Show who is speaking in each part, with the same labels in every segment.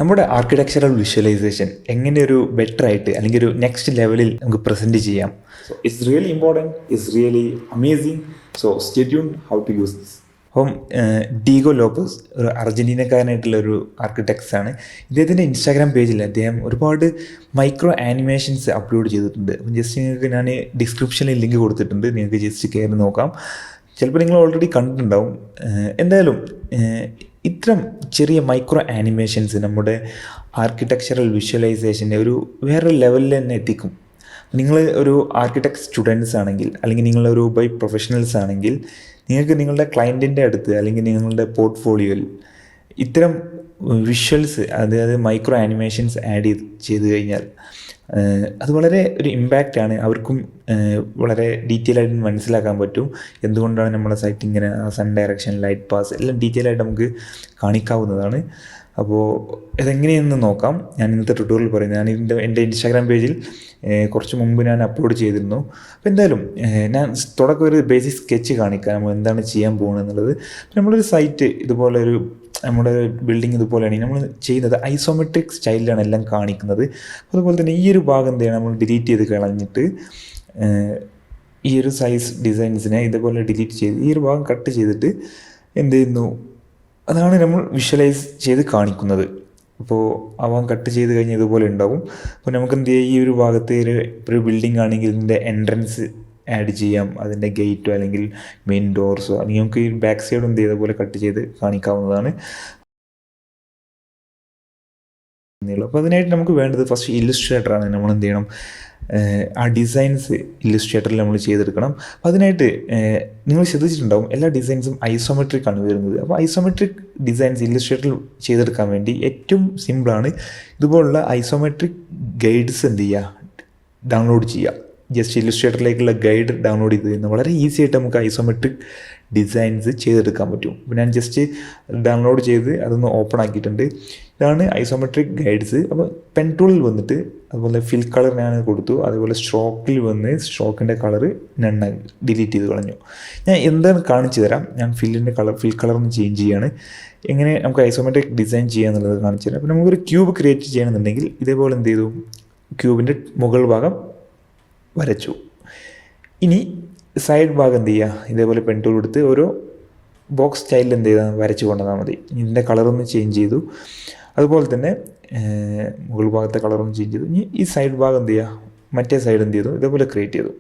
Speaker 1: നമ്മുടെ architectural visualisation എങ്ങനെ ഒരു ബെറ്റർ ആയിട്ട് അല്ലെങ്കിൽ ഒരു നെക്സ്റ്റ് ലെവലിൽ നമുക്ക് പ്രസൻറ്റ് ചെയ്യാം?
Speaker 2: So it's really important, it's really amazing. So stay tuned how to use this.
Speaker 1: അപ്പം ഡീഗോ ലോപ്പസ് ഒരു അർജൻറ്റീനക്കാരനായിട്ടുള്ള ഒരു ആർക്കിടെക്ട്സ് ആണ്. ഇദ്ദേഹത്തിൻ്റെ ഇൻസ്റ്റാഗ്രാം പേജിൽ അദ്ദേഹം ഒരുപാട് മൈക്രോ ആനിമേഷൻസ് അപ്ലോഡ് ചെയ്തിട്ടുണ്ട്. അപ്പം ജസ്റ്റ് നിങ്ങൾക്ക് ഞാൻ ഡിസ്ക്രിപ്ഷനിൽ ലിങ്ക് കൊടുത്തിട്ടുണ്ട്, നിങ്ങൾക്ക് ജസ്റ്റ് കയറി നോക്കാം. ചിലപ്പോൾ നിങ്ങൾ ഓൾറെഡി കണ്ടിട്ടുണ്ടാവും. എന്തായാലും ഇത്തരം ചെറിയ മൈക്രോ ആനിമേഷൻസ് നമ്മുടെ ആർക്കിടെക്ചറൽ വിഷ്വലൈസേഷനെ ഒരു വേറെ ലെവലിൽ തന്നെ എത്തിക്കും. നിങ്ങൾ ഒരു ആർക്കിടെക്ട് സ്റ്റുഡൻസ് ആണെങ്കിൽ അല്ലെങ്കിൽ നിങ്ങളൊരു ബൈ പ്രൊഫഷണൽസ് ആണെങ്കിൽ നിങ്ങൾക്ക് നിങ്ങളുടെ ക്ലയൻറ്റിൻ്റെ അടുത്ത് അല്ലെങ്കിൽ നിങ്ങളുടെ പോർട്ട്ഫോളിയോയിൽ ഇത്തരം വിഷ്വൽസ്, അതായത് മൈക്രോ ആനിമേഷൻസ് ആഡ് ചെയ്ത് കഴിഞ്ഞാൽ അത് വളരെ ഒരു ഇമ്പാക്റ്റാണ്. അവർക്കും വളരെ ഡീറ്റെയിൽ ആയിട്ട് മനസ്സിലാക്കാൻ പറ്റും എന്തുകൊണ്ടാണ് നമ്മുടെ സൈറ്റ് ഇങ്ങനെ സൺ ഡയറക്ഷൻ, ലൈറ്റ് പാസ് എല്ലാം ഡീറ്റെയിൽ ആയിട്ട് നമുക്ക് കാണിക്കാവുന്നതാണ്. അപ്പോൾ ഇതെങ്ങനെയെന്ന് നോക്കാം. ഞാൻ ഇന്നത്തെ ട്യൂട്ടോറിയൽ പറയുന്നത് ഞാൻ എൻ്റെ ഇൻസ്റ്റാഗ്രാം പേജിൽ കുറച്ച് മുമ്പ് ഞാൻ അപ്ലോഡ് ചെയ്തിരുന്നു. അപ്പോൾ എന്തായാലും ഞാൻ തുടക്കം ഒരു ബേസിക് സ്കെച്ച് കാണിക്കാം നമ്മൾ എന്താണ് ചെയ്യാൻ പോകുന്നത് എന്നുള്ളത്. നമ്മളൊരു സൈറ്റ് ഇതുപോലെ ഒരു നമ്മുടെ ബിൽഡിംഗ് ഇതുപോലെയാണെങ്കിൽ നമ്മൾ ചെയ്യുന്നത് ഐസോമെട്രിക് സ്റ്റൈലിലാണ് എല്ലാം കാണിക്കുന്നത്. അതുപോലെ തന്നെ ഈ ഒരു ഭാഗം എന്ത് ചെയ്യണം, നമ്മൾ ഡിലീറ്റ് ചെയ്ത് കളഞ്ഞിട്ട് ഈ ഒരു സൈസ് ഡിസൈൻസിനെ ഇതുപോലെ ഡിലീറ്റ് ചെയ്ത് ഈ ഒരു ഭാഗം കട്ട് ചെയ്തിട്ട് എന്ത് ചെയ്യുന്നു, അതാണ് നമ്മൾ വിഷ്വലൈസ് ചെയ്ത് കാണിക്കുന്നത്. അപ്പോൾ അവ കട്ട് ചെയ്ത് കഴിഞ്ഞാൽ ഇതുപോലെ ഉണ്ടാവും. അപ്പോൾ നമുക്ക് എന്ത് ചെയ്യാം, ഈ ഒരു ഭാഗത്ത് ഒരു ബിൽഡിംഗ് ആണെങ്കിൽ ഇതിൻ്റെ എൻട്രൻസ് ആഡ് ചെയ്യാം, അതിൻ്റെ ഗേറ്റോ അല്ലെങ്കിൽ മെയിൻ ഡോർസോ, അല്ലെങ്കിൽ നമുക്ക് ഈ ബാക്ക് സൈഡും എന്ത് ചെയ്തപോലെ കട്ട് ചെയ്ത് കാണിക്കാവുന്നതാണ്. അപ്പോൾ അതിനായിട്ട് നമുക്ക് വേണ്ടത് ഫസ്റ്റ് ഇല്ലുസ്ട്രേറ്ററാണ്. നമ്മൾ എന്ത് ചെയ്യണം, ആ ഡിസൈൻസ് ഇല്ലുസ്ട്രേറ്ററിൽ നമ്മൾ ചെയ്തെടുക്കണം. അപ്പോൾ അതിനായിട്ട് നിങ്ങൾ ശ്രദ്ധിച്ചിട്ടുണ്ടാവും എല്ലാ ഡിസൈൻസും ഐസോമെട്രിക് ആണ് വരുന്നത്. അപ്പോൾ ഐസോമെട്രിക് ഡിസൈൻസ് ഇല്ലുസ്ട്രേറ്ററിൽ ചെയ്തെടുക്കാൻ വേണ്ടി ഏറ്റവും സിമ്പിളാണ് ഇതുപോലുള്ള ഐസോമെട്രിക് ഗൈഡ്സ് എന്ത് ചെയ്യുക, ഡൗൺലോഡ് ചെയ്യുക. ജസ്റ്റ് ഇല്ലുസ്ട്രേറ്ററിലേക്കുള്ള ഗൈഡ് ഡൗൺലോഡ് ചെയ്ത് കഴിഞ്ഞാൽ വളരെ ഈസി ആയിട്ട് നമുക്ക് ഐസോമെട്രിക് ഡിസൈൻസ് ചെയ്തെടുക്കാൻ പറ്റും. അപ്പോൾ ഞാൻ ജസ്റ്റ് ഡൗൺലോഡ് ചെയ്ത് അതൊന്ന് ഓപ്പൺ ആക്കിയിട്ടുണ്ട്. ഇതാണ് ഐസോമെട്രിക് ഗൈഡ്സ്. അപ്പോൾ പെൻ ടൂളിൽ വന്നിട്ട് അതുപോലെ ഫിൽ കളർ ഞാൻ കൊടുത്തു. അതുപോലെ സ്ട്രോക്കിൽ വന്ന് സ്ട്രോക്കിൻ്റെ കളറ് ഞാൻ ഡിലീറ്റ് ചെയ്ത് കളഞ്ഞു. ഞാൻ എന്താണ് കാണിച്ചു തരാം. ഞാൻ ഫിൽ കളറൊന്ന് ചേഞ്ച് ചെയ്യാണ്. എങ്ങനെ നമുക്ക് ഐസോമെട്രിക് ഡിസൈൻ ചെയ്യുക എന്നുള്ളത് കാണിച്ചു തരാം. അപ്പോൾ നമുക്കൊരു ക്യൂബ് ക്രിയേറ്റ് ചെയ്യണമെന്നുണ്ടെങ്കിൽ ഇതേപോലെ എന്ത് ചെയ്തു, ക്യൂബിൻ്റെ മുകൾ ഭാഗം വരച്ചു. ഇനി സൈഡ് ഭാഗം എന്ത് ചെയ്യുക, ഇതേപോലെ പെൻ ടൂൾ എടുത്ത് ഓരോ ബോക്സ് സ്റ്റൈലിൽ എന്ത് ചെയ്താൽ വരച്ച് കൊണ്ടുവന്നാൽ മതി. ഇതിൻ്റെ കളറൊന്ന് ചേഞ്ച് ചെയ്തു. അതുപോലെ തന്നെ മുകൾ ഭാഗത്തെ കളറൊന്ന് ചേഞ്ച് ചെയ്തു. ഇനി ഈ സൈഡ് ഭാഗം എന്ത് ചെയ്യുക, മറ്റേ സൈഡ് എന്ത് ചെയ്തു, ഇതേപോലെ ക്രിയേറ്റ് ചെയ്തു.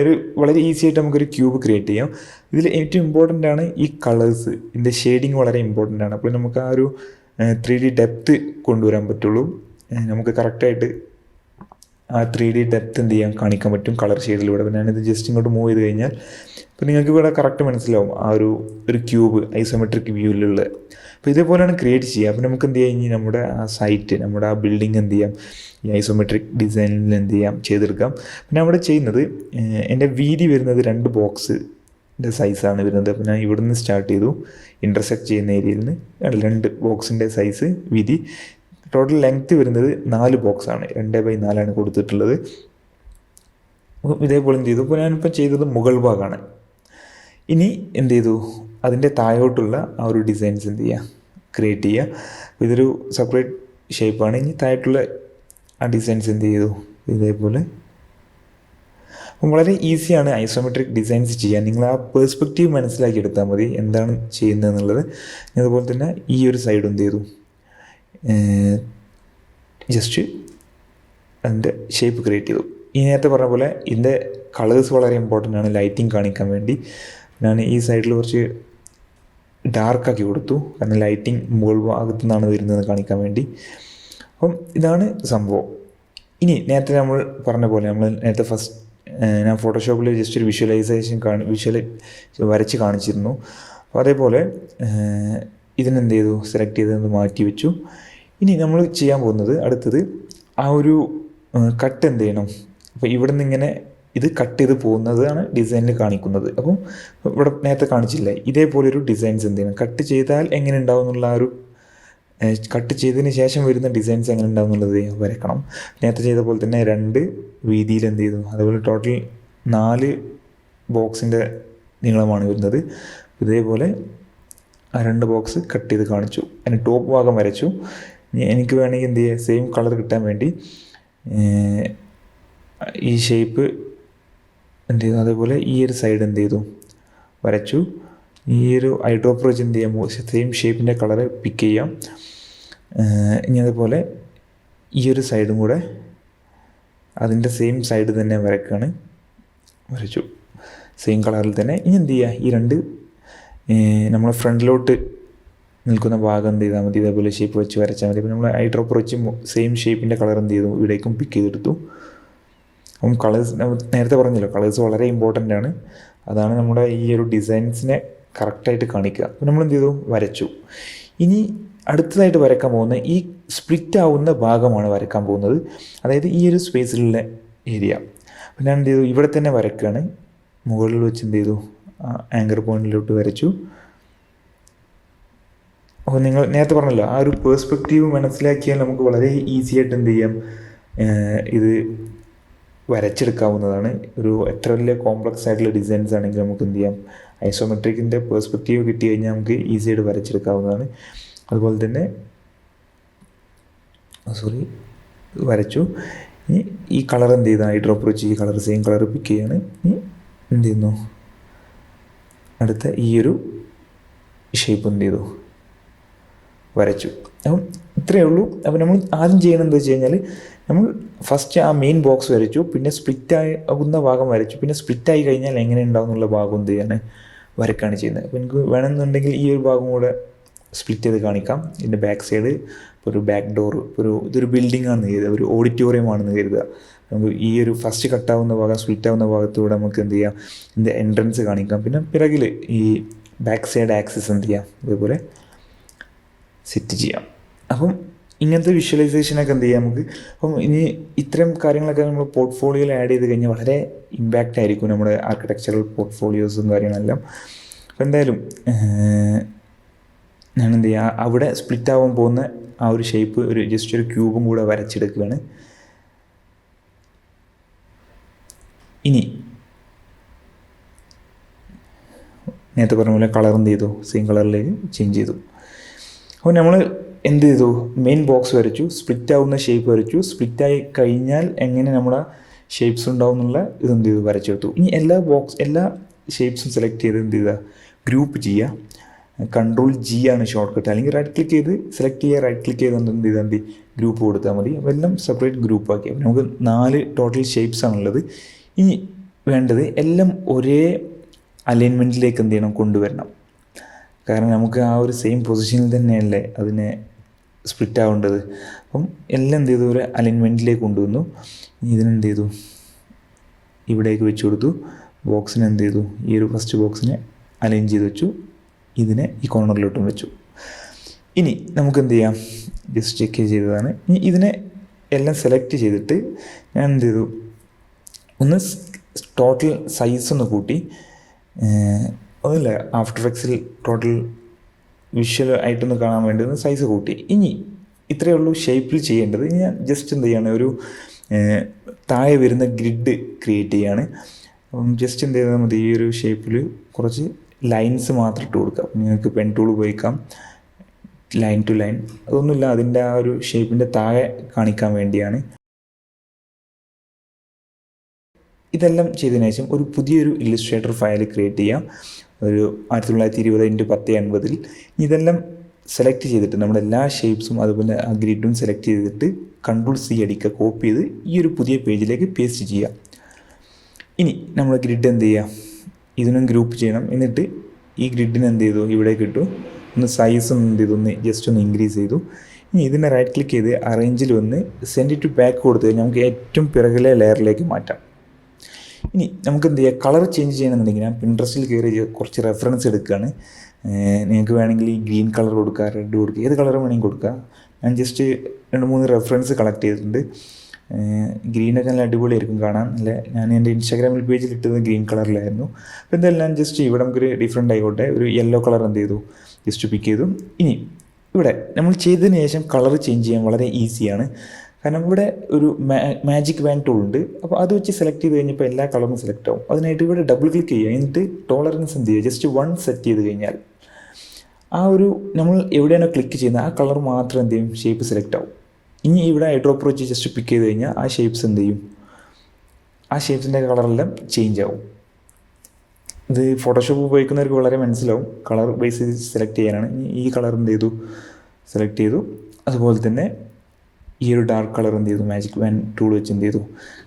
Speaker 1: ഒരു വളരെ ഈസി ആയിട്ട് നമുക്കൊരു ക്യൂബ് ക്രിയേറ്റ് ചെയ്യാം. ഇതിൽ ഏറ്റവും ഇമ്പോർട്ടൻ്റ് ആണ് ഈ കളേഴ്സ്, ഇതിൻ്റെ ഷെയ്ഡിങ് വളരെ ഇമ്പോർട്ടൻ്റ് ആണ്. അപ്പോൾ നമുക്ക് ആ ഒരു 3D ഡെപ്ത്ത് കൊണ്ടുവരാൻ പറ്റുള്ളൂ. നമുക്ക് കറക്റ്റായിട്ട് ആ 3D ഡെപ്ത്ത് എന്ത് ചെയ്യാൻ കാണിക്കാൻ പറ്റും കളർ ഷെയ്ഡിലൂടെ. അപ്പോൾ ഞാനിത് ജസ്റ്റ് ഇങ്ങോട്ട് മൂവ് ചെയ്ത് കഴിഞ്ഞാൽ അപ്പോൾ നിങ്ങൾക്ക് ഇവിടെ കറക്റ്റ് മനസ്സിലാവും ആ ഒരു ക്യൂബ് ഐസോമെട്രിക് വ്യൂവിലുള്ള. അപ്പോൾ ഇതേപോലെയാണ് ക്രിയേറ്റ് ചെയ്യുക. അപ്പോൾ നമുക്ക് എന്ത് ചെയ്യാം, നമ്മുടെ ആ സൈറ്റ്, നമ്മുടെ ആ ബിൽഡിംഗ് എന്ത് ചെയ്യാം, ഈ ഐസോമെട്രിക് ഡിസൈനിൽ എന്ത് ചെയ്യാം, ചെയ്തെടുക്കാം. പിന്നെ അവിടെ ചെയ്യുന്നത് എൻ്റെ വീതി വരുന്നത് 2 ബോക്സിൻ്റെ സൈസാണ് വരുന്നത്. അപ്പോൾ ഞാൻ ഇവിടെ നിന്ന് സ്റ്റാർട്ട് ചെയ്തു, ഇൻ്റർസെക്റ്റ് ചെയ്യുന്ന ഏരിയയിൽ നിന്ന് 2 ബോക്സിൻ്റെ സൈസ് വീതി. ടോട്ടൽ ലെങ്ത്ത് വരുന്നത് 4 ബോക്സാണ്, 2x4 കൊടുത്തിട്ടുള്ളത്. ഇതേപോലെ എന്ത് ചെയ്തു, ഇപ്പോൾ ഞാനിപ്പോൾ ചെയ്തത് മുകൾ ഭാഗമാണ്. ഇനി എന്ത് ചെയ്തു, അതിൻ്റെ താഴോട്ടുള്ള ആ ഒരു ഡിസൈൻസ് എന്ത് ചെയ്യുക, ക്രിയേറ്റ് ചെയ്യുക. അപ്പോൾ ഇതൊരു സെപ്പറേറ്റ് ഷേപ്പാണ്. ഇനി താഴോട്ടുള്ള ആ ഡിസൈൻസ് എന്ത് ചെയ്തു, ഇതേപോലെ. അപ്പം വളരെ ഈസിയാണ് ഐസോമെട്രിക് ഡിസൈൻസ് ചെയ്യാൻ. നിങ്ങൾ ആ പേഴ്സ്പെക്റ്റീവ് മനസ്സിലാക്കിയെടുത്താൽ മതി എന്താണ് ചെയ്യുന്നതെന്നുള്ളത്. അതുപോലെ തന്നെ ഈ ഒരു സൈഡ് എന്ത് ചെയ്തു, ജസ്റ്റ് അതിൻ്റെ ഷേപ്പ് ക്രിയേറ്റ് ചെയ്തു. ഈ നേരത്തെ പറഞ്ഞ പോലെ ഇതിൻ്റെ കളേഴ്സ് വളരെ ഇമ്പോർട്ടൻ്റ് ആണ് ലൈറ്റിങ് കാണിക്കാൻ വേണ്ടി. ഞാൻ ഈ സൈഡിൽ കുറച്ച് ഡാർക്കാക്കി കൊടുത്തു, കാരണം ലൈറ്റിങ് മുകൾ ഭാഗത്തു നിന്നാണ് വരുന്നതെന്ന് കാണിക്കാൻ വേണ്ടി. അപ്പം ഇതാണ് സംഭവം. ഇനി നേരത്തെ നമ്മൾ പറഞ്ഞ പോലെ നമ്മൾ നേരത്തെ ഞാൻ ഫോട്ടോഷോപ്പിൽ ജസ്റ്റ് ഒരു വിഷ്വലൈസേഷൻ വരച്ച് കാണിച്ചിരുന്നു. അപ്പോൾ അതേപോലെ ഇതിനെന്ത് ചെയ്തു, സെലക്ട് ചെയ്ത് മാറ്റി വെച്ചു. ഇനി നമ്മൾ ചെയ്യാൻ പോകുന്നത് അടുത്തത് ആ ഒരു കട്ട് എന്ത് ചെയ്യണം. അപ്പോൾ ഇവിടെ നിന്ന് ഇങ്ങനെ ഇത് കട്ട് ചെയ്ത് പോകുന്നതാണ് ഡിസൈനിൽ കാണിക്കുന്നത്. അപ്പം ഇവിടെ നേരത്തെ കാണിച്ചില്ലേ, ഇതേപോലൊരു ഡിസൈൻസ് എന്ത് ചെയ്യണം, കട്ട് ചെയ്താൽ എങ്ങനെ ഉണ്ടാവും എന്നുള്ള ആ ഒരു കട്ട് ചെയ്തതിന് ശേഷം വരുന്ന ഡിസൈൻസ് എങ്ങനെ ഉണ്ടാവും എന്നുള്ളത് വരക്കണം. നേരത്തെ ചെയ്ത പോലെ തന്നെ 2 വീതിയിൽ എന്ത് ചെയ്തു, അതുപോലെ ടോട്ടൽ 4 ബോക്സിൻ്റെ നീളമാണ് വരുന്നത്. ഇതേപോലെ ആ 2 ബോക്സ് കട്ട് ചെയ്ത് കാണിച്ചു. അതിന് ടോപ്പ് ഭാഗം വരച്ചു. എനിക്ക് വേണമെങ്കിൽ എന്ത് ചെയ്യുക, സെയിം കളർ കിട്ടാൻ വേണ്ടി ഈ ഷേപ്പ് എന്ത് ചെയ്തു, അതേപോലെ ഈ ഒരു സൈഡ് എന്ത് ചെയ്തു, വരച്ചു. ഈ ഒരു ഐ ഡ്രോപ്പർ വെച്ച് എന്ത് ചെയ്യാം, സെയിം ഷേപ്പിൻ്റെ കളറ് പിക്ക് ചെയ്യാം. ഇനി അതുപോലെ ഈ ഒരു സൈഡും കൂടെ അതിൻ്റെ സെയിം സൈഡ് തന്നെ വരക്കുകയാണ്. വരച്ചു സെയിം കളറിൽ തന്നെ. ഇനി എന്ത് ചെയ്യുക, ഈ രണ്ട് നമ്മൾ ഫ്രണ്ടിലോട്ട് നിൽക്കുന്ന ഭാഗം എന്ത് ചെയ്താൽ മതി, ഇതേപോലെ ഷേപ്പ് വെച്ച് വരച്ചാൽ മതി. അപ്പോൾ നമ്മൾ ഐ ഡ്രോപ്പർ വെച്ച് സെയിം ഷേപ്പിൻ്റെ കളർ എന്ത് ചെയ്തു, ഇവിടേക്കും പിക്ക് ചെയ്തെടുത്തു. അപ്പം കളേഴ്സ് നേരത്തെ പറഞ്ഞല്ലോ, കളേഴ്സ് വളരെ ഇമ്പോർട്ടൻ്റ് ആണ്. അതാണ് നമ്മുടെ ഈ ഒരു ഡിസൈൻസിനെ കറക്റ്റായിട്ട് കാണിക്കുക. അപ്പോൾ നമ്മൾ എന്ത് ചെയ്തു, വരച്ചു. ഇനി അടുത്തതായിട്ട് വരയ്ക്കാൻ പോകുന്ന ഈ സ്പ്ലിറ്റ് ആവുന്ന ഭാഗമാണ് വരയ്ക്കാൻ പോകുന്നത്, അതായത് ഈ ഒരു സ്പേസിലുള്ള ഏരിയ. അപ്പോൾ ഞാൻ എന്ത് ചെയ്തു, ഇവിടെ തന്നെ വരയ്ക്കുകയാണ്. മുകളിൽ വെച്ച് എന്ത് ചെയ്തു, ആങ്കർ പോയിന്റിലോട്ട് വരച്ചു. അപ്പോൾ നിങ്ങൾ നേരത്തെ പറഞ്ഞല്ലോ, ആ ഒരു പേഴ്സ്പെക്റ്റീവ് മനസ്സിലാക്കിയാൽ നമുക്ക് വളരെ ഈസി ആയിട്ട് എന്ത് ചെയ്യാം, ഇത് വരച്ചെടുക്കാവുന്നതാണ്. ഒരു എത്ര വലിയ കോംപ്ലക്സ് ആയിട്ടുള്ള ഡിസൈൻസ് ആണെങ്കിൽ നമുക്ക് എന്ത് ചെയ്യാം, ഐസോമെട്രിക്കിൻ്റെ പേഴ്സ്പെക്റ്റീവ് കിട്ടി കഴിഞ്ഞാൽ നമുക്ക് ഈസി ആയിട്ട് വരച്ചെടുക്കാവുന്നതാണ്. അതുപോലെ തന്നെ വരച്ചു. ഇനി ഈ കളർ എന്ത് ചെയ്താൽ ഐ ഡ്രോപ്പർ വെച്ച് ഈ കളർ സെയിം കളർ പിക്ക് ചെയ്യാണ്. ഇനി എന്ത് ചെയ്യുന്നു, അടുത്ത ഈ ഒരു ഷേപ്പ് എന്ത് ചെയ്തു, വരച്ചു. അപ്പം ഇത്രയേ ഉള്ളൂ. അപ്പോൾ നമ്മൾ ആദ്യം ചെയ്യണമെന്ന് എന്താ വെച്ച് കഴിഞ്ഞാൽ, നമ്മൾ ഫസ്റ്റ് ആ മെയിൻ ബോക്സ് വരച്ചു, പിന്നെ ആകുന്ന ഭാഗം വരച്ചു, പിന്നെ സ്പ്ലിറ്റായി കഴിഞ്ഞാൽ എങ്ങനെ ഉണ്ടാവും എന്നുള്ള ഭാഗം എന്ത് ചെയ്യാണ്, വരക്കാണ് ചെയ്യുന്നത്. അപ്പോൾ എനിക്ക് വേണമെന്നുണ്ടെങ്കിൽ ഈ ഒരു ഭാഗം കൂടെ സ്പ്ലിറ്റ് ചെയ്ത് കാണിക്കാം. ഇതിൻ്റെ ബാക്ക് സൈഡ് ഒരു ബാക്ക് ഡോർ, ഇതൊരു ബിൽഡിംഗ് ആണെന്ന് കരുതുക, ഒരു ഓഡിറ്റോറിയം ആണെന്ന് കരുതുക. നമുക്ക് ഈ ഒരു ഫസ്റ്റ് കട്ടാവുന്ന ഭാഗം, സ്പ്ലിറ്റ് ആവുന്ന ഭാഗത്തൂടെ നമുക്ക് എന്ത് ചെയ്യാം, ഇതിൻ്റെ എൻട്രൻസ് കാണിക്കാം. പിന്നെ പിറകിൽ ഈ ബാക്ക് സൈഡ് ആക്സിസ് എന്ത് ചെയ്യാം, ഇതേപോലെ സെറ്റ് ചെയ്യാം. അപ്പം ഇങ്ങനത്തെ വിഷ്വലൈസേഷനൊക്കെ എന്ത് ചെയ്യാം നമുക്ക്. അപ്പം ഇനി ഇത്തരം കാര്യങ്ങളൊക്കെ നമ്മൾ പോർട്ട്ഫോളിയോയിൽ ആഡ് ചെയ്ത് കഴിഞ്ഞാൽ വളരെ ഇമ്പാക്റ്റ് ആയിരിക്കും നമ്മുടെ ആർക്കിടെക്ചറൽ പോർട്ട്ഫോളിയോസും കാര്യങ്ങളെല്ലാം. അപ്പോൾ എന്തായാലും ഞാൻ എന്ത് ചെയ്യുക, അവിടെ സ്പ്ലിറ്റ് ആവാൻ പോകുന്ന ആ ഒരു ഷേപ്പ് ജസ്റ്റ് ഒരു ക്യൂബും കൂടെ വരച്ചെടുക്കുകയാണ്. ഇനി നേരത്തെ പറഞ്ഞ പോലെ കളർ എന്ത് ചെയ്തു, സെയിം കളറിലേക്ക് ചേഞ്ച് ചെയ്തു. അപ്പോൾ നമ്മൾ എന്ത് ചെയ്തു, മെയിൻ ബോക്സ് വരച്ചു, സ്പ്ലിറ്റ് ആവുന്ന ഷേപ്പ് വരച്ചു. സ്പ്ലിറ്റായി കഴിഞ്ഞാൽ എങ്ങനെ നമ്മുടെ ഷേപ്സ് ഉണ്ടാവും എന്നുള്ള ഇതെന്ത് ചെയ്തു, വരച്ചെടുത്തു. ഇനി എല്ലാ ഷേപ്സും സെലക്ട് ചെയ്ത് എന്ത് ചെയ്യുക, ഗ്രൂപ്പ് ചെയ്യുക. Ctrl G ആണ് ഷോർട്ട് കട്ട്. അല്ലെങ്കിൽ റൈറ്റ് ക്ലിക്ക് ചെയ്ത് സെലക്ട് ചെയ്യുക, റൈറ്റ് ക്ലിക്ക് ചെയ്ത് എന്ത് ചെയ്താൽ മതി, ഗ്രൂപ്പ് കൊടുത്താൽ മതി. അപ്പോൾ എല്ലാം സെപ്പറേറ്റ് ഗ്രൂപ്പ് ആക്കി. അപ്പോൾ നമുക്ക് 4 ടോട്ടൽ ഷേപ്സ് ആണുള്ളത്. ഇനി വേണ്ടത് എല്ലാം ഒരേ അലൈൻമെൻറ്റിലേക്ക് എന്ത് ചെയ്യണം, കൊണ്ടുവരണം. കാരണം നമുക്ക് ആ ഒരു സെയിം പൊസിഷനിൽ തന്നെയല്ലേ അതിനെ സ്പ്ലിറ്റ് ആവേണ്ടത്. അപ്പം എല്ലാം എന്ത് ചെയ്തു, ഒരു അലൈൻമെൻറ്റിലേക്ക് കൊണ്ടുവന്നു. ഇതിനെന്ത് ചെയ്തു, ഇവിടേക്ക് വെച്ച് കൊടുത്തു. ബോക്സിനെ എന്ത് ചെയ്തു, ഈ ഒരു ഫസ്റ്റ് ബോക്സിനെ അലൈൻ ചെയ്ത് വെച്ചു. ഇതിനെ ഈ കോർണറിലോട്ടും വെച്ചു. ഇനി നമുക്ക് എന്ത് ചെയ്യാം, ജസ്റ്റ് ചെക്ക് ചെയ്തതാണ്. ഇനി ഇതിനെ എല്ലാം സെലക്ട് ചെയ്തിട്ട് ഞാൻ എന്ത് ചെയ്തു, ഒന്ന് ടോട്ടൽ സൈസ് ഒന്ന് കൂട്ടി. അതല്ല, ആഫ്റ്റർ എഫക്ട്സിൽ ടോട്ടൽ വിഷ്വൽ ആയിട്ടൊന്ന് കാണാൻ വേണ്ടി ഒന്ന് സൈസ് കൂട്ടി. ഇനി ഇത്രയേ ഉള്ളൂ ഷേപ്പിൽ ചെയ്യേണ്ടത്. ഇനി ഞാൻ ജസ്റ്റ് എന്ത് ചെയ്യാണ്, ഒരു താഴെ വരുന്ന ഗ്രിഡ് ക്രിയേറ്റ് ചെയ്യാണ്. അപ്പം ജസ്റ്റ് എന്ത് ചെയ്താൽ മതി, ഈ ഒരു ഷേപ്പിൽ കുറച്ച് ലൈൻസ് മാത്രം ഇട്ട് കൊടുക്കാം. നിങ്ങൾക്ക് പെൻ ടൂൾ ഉപയോഗിക്കാം, ലൈൻ ടു ലൈൻ. അതൊന്നുമില്ല, അതിൻ്റെ ആ ഒരു ഷേപ്പിൻ്റെ താഴെ കാണിക്കാൻ വേണ്ടിയാണ്. ഇതെല്ലാം ചെയ്തതിനു ശേഷം ഒരു പുതിയൊരു ഇല്ലുസ്ട്രേറ്റർ ഫയൽ ക്രിയേറ്റ് ചെയ്യാം. ഒരു 1920x1080. ഇതെല്ലാം സെലക്ട് ചെയ്തിട്ട് നമ്മുടെ എല്ലാ ഷേപ്സും അതുപോലെ ആ ഗ്രിഡും സെലക്ട് ചെയ്തിട്ട് Ctrl C അടിക്കുക, കോപ്പി ചെയ്ത് ഈ ഒരു പുതിയ പേജിലേക്ക് പേസ്റ്റ് ചെയ്യുക. ഇനി നമ്മൾ ഗ്രിഡ് എന്ത് ചെയ്യുക, ഇതിനും ഗ്രൂപ്പ് ചെയ്യണം. എന്നിട്ട് ഈ ഗ്രിഡിന് എന്ത് ചെയ്തു, ഇവിടേക്ക് ഇട്ടു. ഒന്ന് സൈസ് എന്ത് ചെയ്തു, ഒന്ന് ജസ്റ്റ് ഒന്ന് ഇൻക്രീസ് ചെയ്തു. ഇനി ഇതിനെ റൈറ്റ് ക്ലിക്ക് ചെയ്ത് അറേഞ്ചിൽ വന്ന് സെൻഡ് ടു ബാക്ക് കൊടുത്ത് കഴിഞ്ഞാൽ നമുക്ക് ഏറ്റവും പിറകിലെ ലെയറിലേക്ക് മാറ്റാം. ഇനി നമുക്ക് എന്ത് ചെയ്യുക, കളർ ചേഞ്ച് ചെയ്യണമെന്നുണ്ടെങ്കിൽ ഞാൻ പിൻട്രസ്റ്റിൽ കയറി കുറച്ച് റെഫറൻസ് എടുക്കുകയാണ്. നിങ്ങൾക്ക് വേണമെങ്കിൽ ഈ ഗ്രീൻ കളർ കൊടുക്കുക, റെഡ് കൊടുക്കുക, ഏത് കളർ വേണമെങ്കിൽ കൊടുക്കുക. ഞാൻ ജസ്റ്റ് 2-3 റെഫറൻസ് കളക്ട് ചെയ്തിട്ടുണ്ട്. ഗ്രീനൊക്കെ നല്ല അടിപൊളിയായിരിക്കും കാണാൻ. അല്ലേ, ഞാൻ എൻ്റെ ഇൻസ്റ്റാഗ്രാമിൽ പേജിൽ ഇട്ടത് ഗ്രീൻ കളറിലായിരുന്നു. അപ്പോൾ എന്തായാലും ഞാൻ ജസ്റ്റ് ഇവിടെ നമുക്കൊരു ഡിഫറെൻ്റ് ആയിക്കോട്ടെ, ഒരു യെല്ലോ കളർ എന്ത് ചെയ്തു, ജസ്റ്റ് പിക്ക് ചെയ്തു. ഇനി ഇവിടെ നമ്മൾ ചെയ്തതിന് ശേഷം കളർ ചേഞ്ച് ചെയ്യാൻ വളരെ ഈസിയാണ്. കാരണം ഇവിടെ ഒരു മാജിക് വാൻ ടൂൾ ഉണ്ട്. അപ്പോൾ അത് വെച്ച് സെലക്ട് ചെയ്ത് കഴിഞ്ഞപ്പോൾ എല്ലാ കളറും സെലക്ട് ആവും. അതിനായിട്ട് ഇവിടെ ഡബിൾ ക്ലിക്ക് ചെയ്യുക. എന്നിട്ട് ടോളറൻസ് എന്ത് ചെയ്യുക, ജസ്റ്റ് 1 സെറ്റ് ചെയ്ത് കഴിഞ്ഞാൽ ആ ഒരു നമ്മൾ എവിടെയാണോ ക്ലിക്ക് ചെയ്യുന്നത് ആ കളർ മാത്രം എന്ത് ചെയ്യും ഷേപ്പ് സെലക്ട് ആവും. ഇനി ഇവിടെ ഐഡ്രോപ്പർ വെച്ച് ജസ്റ്റ് പിക്ക് ചെയ്ത് കഴിഞ്ഞാൽ ആ ഷേപ്സ് എന്ത് ചെയ്യും, ആ ഷേപ്സിൻ്റെ കളറെല്ലാം ചേഞ്ച് ആവും. ഇത് ഫോട്ടോഷോപ്പ് ഉപയോഗിക്കുന്നവർക്ക് വളരെ മനസ്സിലാവും. കളർ ബേസ് ചെയ്ത് സെലക്ട് ചെയ്യാനാണ്. ഈ കളർ എന്ത് ചെയ്തു സെലക്ട് ചെയ്തു. അതുപോലെ തന്നെ ഈ ഒരു ഡാർക്ക് കളർ എന്ത് ചെയ്തു മാജിക് വാൻ ടൂൾ വെച്ച് എന്ത് ചെയ്തു.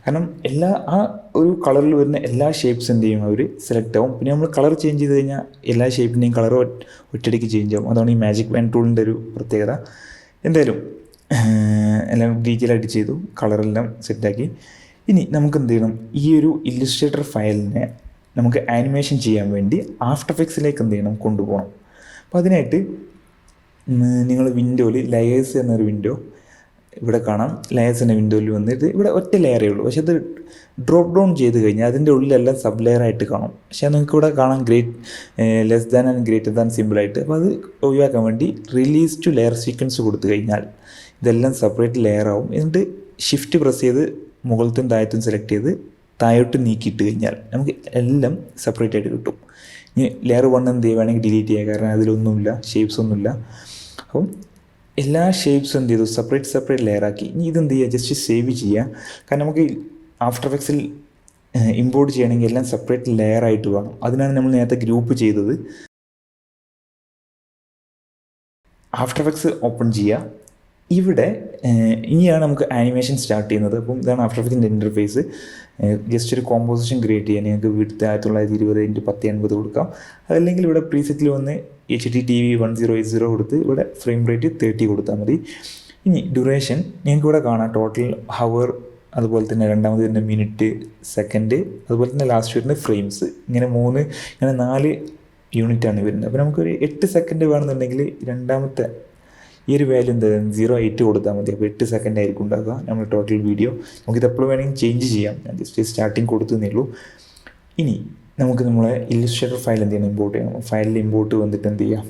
Speaker 1: കാരണം എല്ലാ ആ ഒരു കളറിൽ വരുന്ന എല്ലാ ഷേപ്സ് എന്ത് ചെയ്യും അവർ സെലക്ട് ആവും. പിന്നെ നമ്മൾ കളർ ചേഞ്ച് ചെയ്ത് കഴിഞ്ഞാൽ എല്ലാ ഷേപ്പിൻ്റെയും കളർ ഒറ്റയടിക്ക് ചേഞ്ച് ആവും. അതാണ് ഈ മാജിക് വാൻ ടൂളിൻ്റെ ഒരു പ്രത്യേകത. എന്തായാലും എല്ലാം ഡീറ്റെയിൽ ആയിട്ട് ചെയ്തു, കളറെല്ലാം സെറ്റാക്കി. ഇനി നമുക്ക് എന്ത് ചെയ്യണം, ഈ ഒരു ഇല്ലുസ്ട്രേറ്റർ ഫയലിനെ നമുക്ക് ആനിമേഷൻ ചെയ്യാൻ വേണ്ടി ആഫ്റ്റർ എഫക്ട്സിലേക്ക് എന്ത് ചെയ്യണം കൊണ്ടുപോകണം. അപ്പോൾ അതിനായിട്ട് നിങ്ങൾ വിൻഡോയിൽ ലെയേഴ്സ് എന്നൊരു വിൻഡോ ഇവിടെ കാണാം. ലെയേഴ്സ് എന്ന വിൻഡോയിൽ വന്നിട്ട് ഇവിടെ ഒറ്റ ലെയറേ ഉള്ളൂ. പക്ഷേ അത് ഡ്രോപ്പ് ഡൗൺ ചെയ്ത് കഴിഞ്ഞാൽ അതിൻ്റെ ഉള്ളിലെല്ലാം സബ് ലെയറായിട്ട് കാണും. പക്ഷേ നിങ്ങൾക്ക് ഇവിടെ കാണാം less than and greater than സിമ്പിളായിട്ട്. അപ്പോൾ അത് ഒഴിവാക്കാൻ വേണ്ടി റിലീസ് ടു ലെയർ സീക്വൻസ് കൊടുത്തു കഴിഞ്ഞാൽ ഇതെല്ലാം സെപ്പറേറ്റ് ലെയർ ആവും. എന്നിട്ട് ഷിഫ്റ്റ് പ്രസ് ചെയ്ത് മുകളിലത്തും താഴത്തും സെലക്ട് ചെയ്ത് താഴോട്ട് നീക്കിയിട്ട് കഴിഞ്ഞാൽ നമുക്ക് എല്ലാം സെപ്പറേറ്റ് ആയിട്ട് കിട്ടും. ഇനി ലെയർ 1 എന്ത് ചെയ്യുക വേണമെങ്കിൽ ഡിലീറ്റ് ചെയ്യുക, കാരണം അതിലൊന്നുമില്ല, ഷേപ്സ് ഒന്നുമില്ല. അപ്പം എല്ലാ ഷേപ്സും എന്ത് ചെയ്തു സെപ്പറേറ്റ് ലെയറാക്കി. ഇനി ഇതെന്ത് ചെയ്യുക ജസ്റ്റ് സേവ് ചെയ്യുക. കാരണം നമുക്ക് ആഫ്റ്റർ എഫക്ട്സിൽ ഇമ്പോർട്ട് ചെയ്യണമെങ്കിൽ എല്ലാം സെപ്പറേറ്റ് ലെയറായിട്ട് വേണം. അതിനാണ് നമ്മൾ നേരത്തെ ഗ്രൂപ്പ് ചെയ്തത്. ആഫ്റ്റർ എഫക്ട്സ് ഓപ്പൺ ചെയ്യുക. ഇവിടെ ഇനിയാണ് നമുക്ക് ആനിമേഷൻ സ്റ്റാർട്ട് ചെയ്യുന്നത്. അപ്പം ഇതാണ് ആഫ്റ്റർ എഫക്ട്സിൻ്റെ ഇൻ്റർഫേസ്. ജസ്റ്റ് ഒരു കോമ്പോസിഷൻ ക്രിയേറ്റ് ചെയ്യാൻ നിങ്ങൾക്ക് വീട്ടിൽ 1920x1080 കൊടുക്കാം. അതല്ലെങ്കിൽ ഇവിടെ പ്രീസെറ്റിൽ വന്ന് HDTV 1080 കൊടുത്ത് ഇവിടെ ഫ്രെയിം റേറ്റ് 30 കൊടുത്താൽ മതി. ഇനി ഡ്യൂറേഷൻ നിങ്ങൾക്ക് ഇവിടെ കാണാം, ടോട്ടൽ ഹവർ, അതുപോലെ തന്നെ രണ്ടാമത് വരുന്ന മിനിറ്റ്, സെക്കൻഡ്, അതുപോലെ തന്നെ ലാസ്റ്റ് വരുന്ന ഫ്രെയിംസ്. ഇങ്ങനെ 4 യൂണിറ്റാണ് വരുന്നത്. അപ്പോൾ നമുക്കൊരു 8 സെക്കൻഡ് വേണമെന്നുണ്ടെങ്കിൽ രണ്ടാമത്തെ ഈ ഒരു വാല്യൂ എന്താ 0.8 കൊടുത്താൽ മതി. അപ്പോൾ 8 സെക്കൻഡ് ആയിരിക്കും ഉണ്ടാകുക നമ്മൾ ടോട്ടൽ വീഡിയോ. നമുക്കിത് എപ്പോഴും വേണമെങ്കിൽ ചേഞ്ച് ചെയ്യാം. ഞാൻ ജസ്റ്റ് സ്റ്റാർട്ടിങ് കൊടുത്തതേ ഉള്ളൂ. ഇനി നമുക്ക് നമ്മളെ ഇല്ലുസ്ട്രേറ്റർ ഫയൽ എന്ത് ചെയ്യണം, ഇമ്പോർട്ട് ചെയ്യണം. ഫയലിൽ ഇമ്പോർട്ട് വന്നിട്ട് എന്ത് ചെയ്യാം,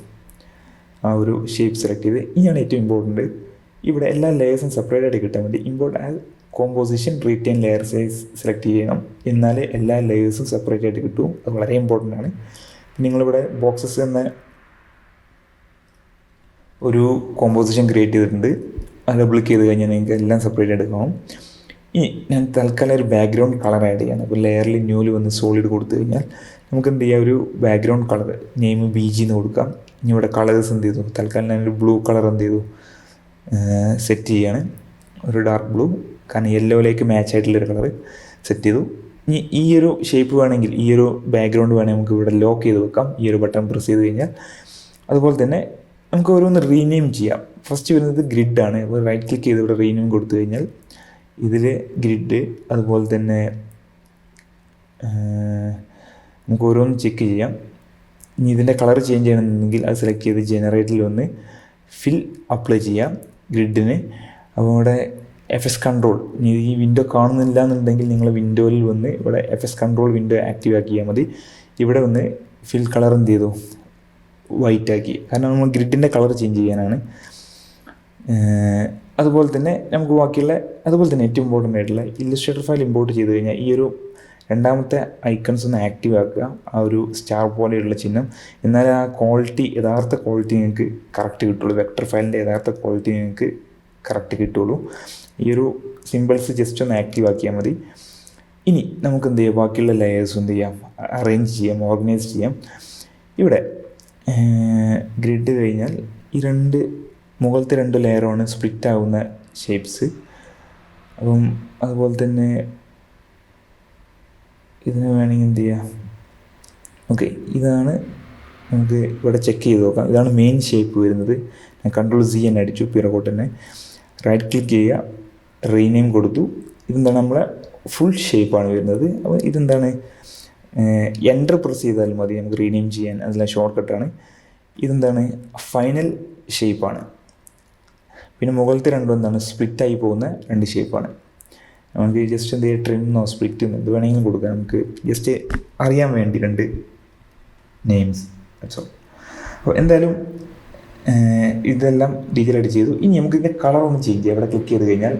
Speaker 1: ആ ഒരു ഷേപ്പ് സെലക്ട് ചെയ്ത് ഇനിയാണ് ഏറ്റവും ഇമ്പോർട്ടൻറ്റ്. ഇവിടെ എല്ലാ ലെയേഴ്സും സെപ്പറേറ്റ് ആയിട്ട് കിട്ടാൻ വേണ്ടി import as composition retain layer size select ചെയ്യണം. എന്നാലേ എല്ലാ ലെയേഴ്സും സെപ്പറേറ്റ് ആയിട്ട് കിട്ടും. അത് വളരെ ഇമ്പോർട്ടൻ്റ് ആണ്. നിങ്ങളിവിടെ ബോക്സസ് എന്ന ഒരു കോമ്പോസിഷൻ ക്രിയേറ്റ് ചെയ്തിട്ടുണ്ട്. അത് ഡബിൾ ചെയ്ത് കഴിഞ്ഞാൽ നിങ്ങൾക്ക് എല്ലാം സെപ്പറേറ്റ് ആയിട്ട് കാണും. ഇനി ഞാൻ തൽക്കാലം ഒരു ബാക്ക്ഗ്രൗണ്ട് കളർ ആഡ് ചെയ്യാണ്. അപ്പോൾ ലെയറിൽ ന്യൂവിൽ വന്ന് സോളിഡ് കൊടുത്തു കഴിഞ്ഞാൽ നമുക്ക് എന്ത് ചെയ്യാം, ഒരു ബാക്ക്ഗ്രൗണ്ട് കളർ നെയിം BG എന്ന് കൊടുക്കാം. ഇനി ഇവിടെ കളേഴ്സ് എന്ത് ചെയ്തു, തൽക്കാലം ഞാനൊരു ബ്ലൂ കളർ എന്ത് ചെയ്തു സെറ്റ് ചെയ്യാണ്, ഒരു ഡാർക്ക് ബ്ലൂ. കാരണം യെല്ലോയിലേക്ക് മാച്ച് ആയിട്ടുള്ളൊരു കളർ സെറ്റ് ചെയ്തു. ഇനി ഈ ഒരു ഷേപ്പ് വേണമെങ്കിൽ, ഈ ഒരു ബാക്ക്ഗ്രൗണ്ട് വേണമെങ്കിൽ നമുക്ക് ഇവിടെ ലോക്ക് ചെയ്ത് വെക്കാം, ഈ ഒരു ബട്ടൺ പ്രസ് ചെയ്ത് കഴിഞ്ഞാൽ. അതുപോലെ തന്നെ നമുക്ക് ഓരോന്ന് റീനെയിം ചെയ്യാം. ഫസ്റ്റ് വരുന്നത് ഗ്രിഡാണ്. അപ്പോൾ റൈറ്റ് ക്ലിക്ക് ചെയ്ത് ഇവിടെ റീനെയിം കൊടുത്തു കഴിഞ്ഞാൽ ഇതിൽ ഗ്രിഡ്, അതുപോലെ തന്നെ നമുക്ക് ഓരോന്ന് ചെക്ക് ചെയ്യാം. ഇനി ഇതിൻ്റെ കളർ ചേഞ്ച് ചെയ്യണമെന്നുണ്ടെങ്കിൽ അത് സെലക്ട് ചെയ്ത് ജനറേറ്ററിൽ വന്ന് ഫിൽ അപ്ലൈ ചെയ്യാം ഗ്രിഡിന്. അപ്പോൾ ഇവിടെ FS കൺട്രോൾ, ഈ വിൻഡോ കാണുന്നില്ല എന്നുണ്ടെങ്കിൽ നിങ്ങൾ വിൻഡോയിൽ വന്ന് ഇവിടെ FS കൺട്രോൾ വിൻഡോ ആക്റ്റീവ് ആക്കിയാൽ മതി. ഇവിടെ വന്ന് ഫിൽ കളർ എന്ത് ചെയ്തു വൈറ്റ് ആക്കി, കാരണം നമ്മൾ ഗ്രിഡിൻ്റെ കളർ ചേഞ്ച് ചെയ്യാനാണ്. അതുപോലെ തന്നെ നമുക്ക് ബാക്കിയുള്ള, അതുപോലെ തന്നെ ഏറ്റവും ഇമ്പോർട്ടൻ്റ് ആയിട്ടുള്ള ഇല്ലുസ്ട്രേറ്റർ ഫയൽ ഇമ്പോർട്ട് ചെയ്ത് കഴിഞ്ഞാൽ ഈ ഒരു രണ്ടാമത്തെ ഐക്കൺസ് ഒന്ന് ആക്റ്റീവ് ആക്കുക, ആ ഒരു സ്റ്റാർ പോലെയുള്ള ചിഹ്നം. എന്നാലേ ആ ക്വാളിറ്റി, യഥാർത്ഥ ക്വാളിറ്റി നിങ്ങൾക്ക് കറക്റ്റ് കിട്ടുള്ളൂ. വെക്ടർ ഫയലിൻ്റെ യഥാർത്ഥ ക്വാളിറ്റി നിങ്ങൾക്ക് കറക്റ്റ് കിട്ടുള്ളൂ. ഈ ഒരു സിമ്പിൾസ് ജസ്റ്റ് ഒന്ന് ആക്റ്റീവ് ആക്കിയാൽ മതി. ഇനി നമുക്ക് എന്ത് ചെയ്യാം, ബാക്കിയുള്ള ലെയേഴ്സ് എന്ത് ചെയ്യാം, അറേഞ്ച് ചെയ്യാം, ഓർഗനൈസ് ചെയ്യാം. ഇവിടെ ഗ്രിഡ് കഴിഞ്ഞാൽ ഈ മുകളിലത്തെ 2 ലെയറാണ് സ്പ്ലിറ്റ് ആവുന്ന ഷേപ്സ്. അപ്പം അതുപോലെ തന്നെ ഇതിന് വേണമെങ്കിൽ എന്ത് ചെയ്യാം, ഓക്കെ, ഇതാണ് നമുക്ക് ഇവിടെ ചെക്ക് ചെയ്ത് നോക്കാം. ഇതാണ് മെയിൻ ഷേപ്പ് വരുന്നത്. ഞാൻ Ctrl+Z തന്നെ അടിച്ചു, പിറകോട്ട് തന്നെ റൈറ്റ് ക്ലിക്ക് ചെയ്യുക, റീനെയിം കൊടുത്തു. ഇതെന്താണ്, നമ്മളെ ഫുൾ ഷേപ്പാണ് വരുന്നത്. അപ്പോൾ ഇതെന്താണ്, എൻ്റർ പ്രസ് ചെയ്താൽ മതി നമുക്ക് റീനെയിം ചെയ്യാൻ, അതിലെ ഷോർട്ട് കട്ടാണ്. ഇതെന്താണ്, ഫൈനൽ ഷേപ്പാണ്. പിന്നെ മുകളിലത്തെ 2 എന്താണ്, സ്പ്ലിറ്റായി പോകുന്ന 2 ഷേപ്പാണ്. നമുക്ക് ജസ്റ്റ് എന്ത് ചെയ്യുക, ട്രിമെന്നോ സ്പ്ലിറ്റ് എന്ത് വേണമെങ്കിലും കൊടുക്കാം. നമുക്ക് ജസ്റ്റ് അറിയാൻ വേണ്ടി 2 നെയിംസ്. സോ അപ്പോൾ എന്തായാലും ഇതെല്ലാം ഡീറ്റെയിൽ ആയിട്ട് ചെയ്തു. ഇനി നമുക്ക് ഇതിൻ്റെ കളർ ഒന്ന് ചേഞ്ച് ചെയ്യാം. ഇവിടെ ക്ലിക്ക് ചെയ്ത് കഴിഞ്ഞാൽ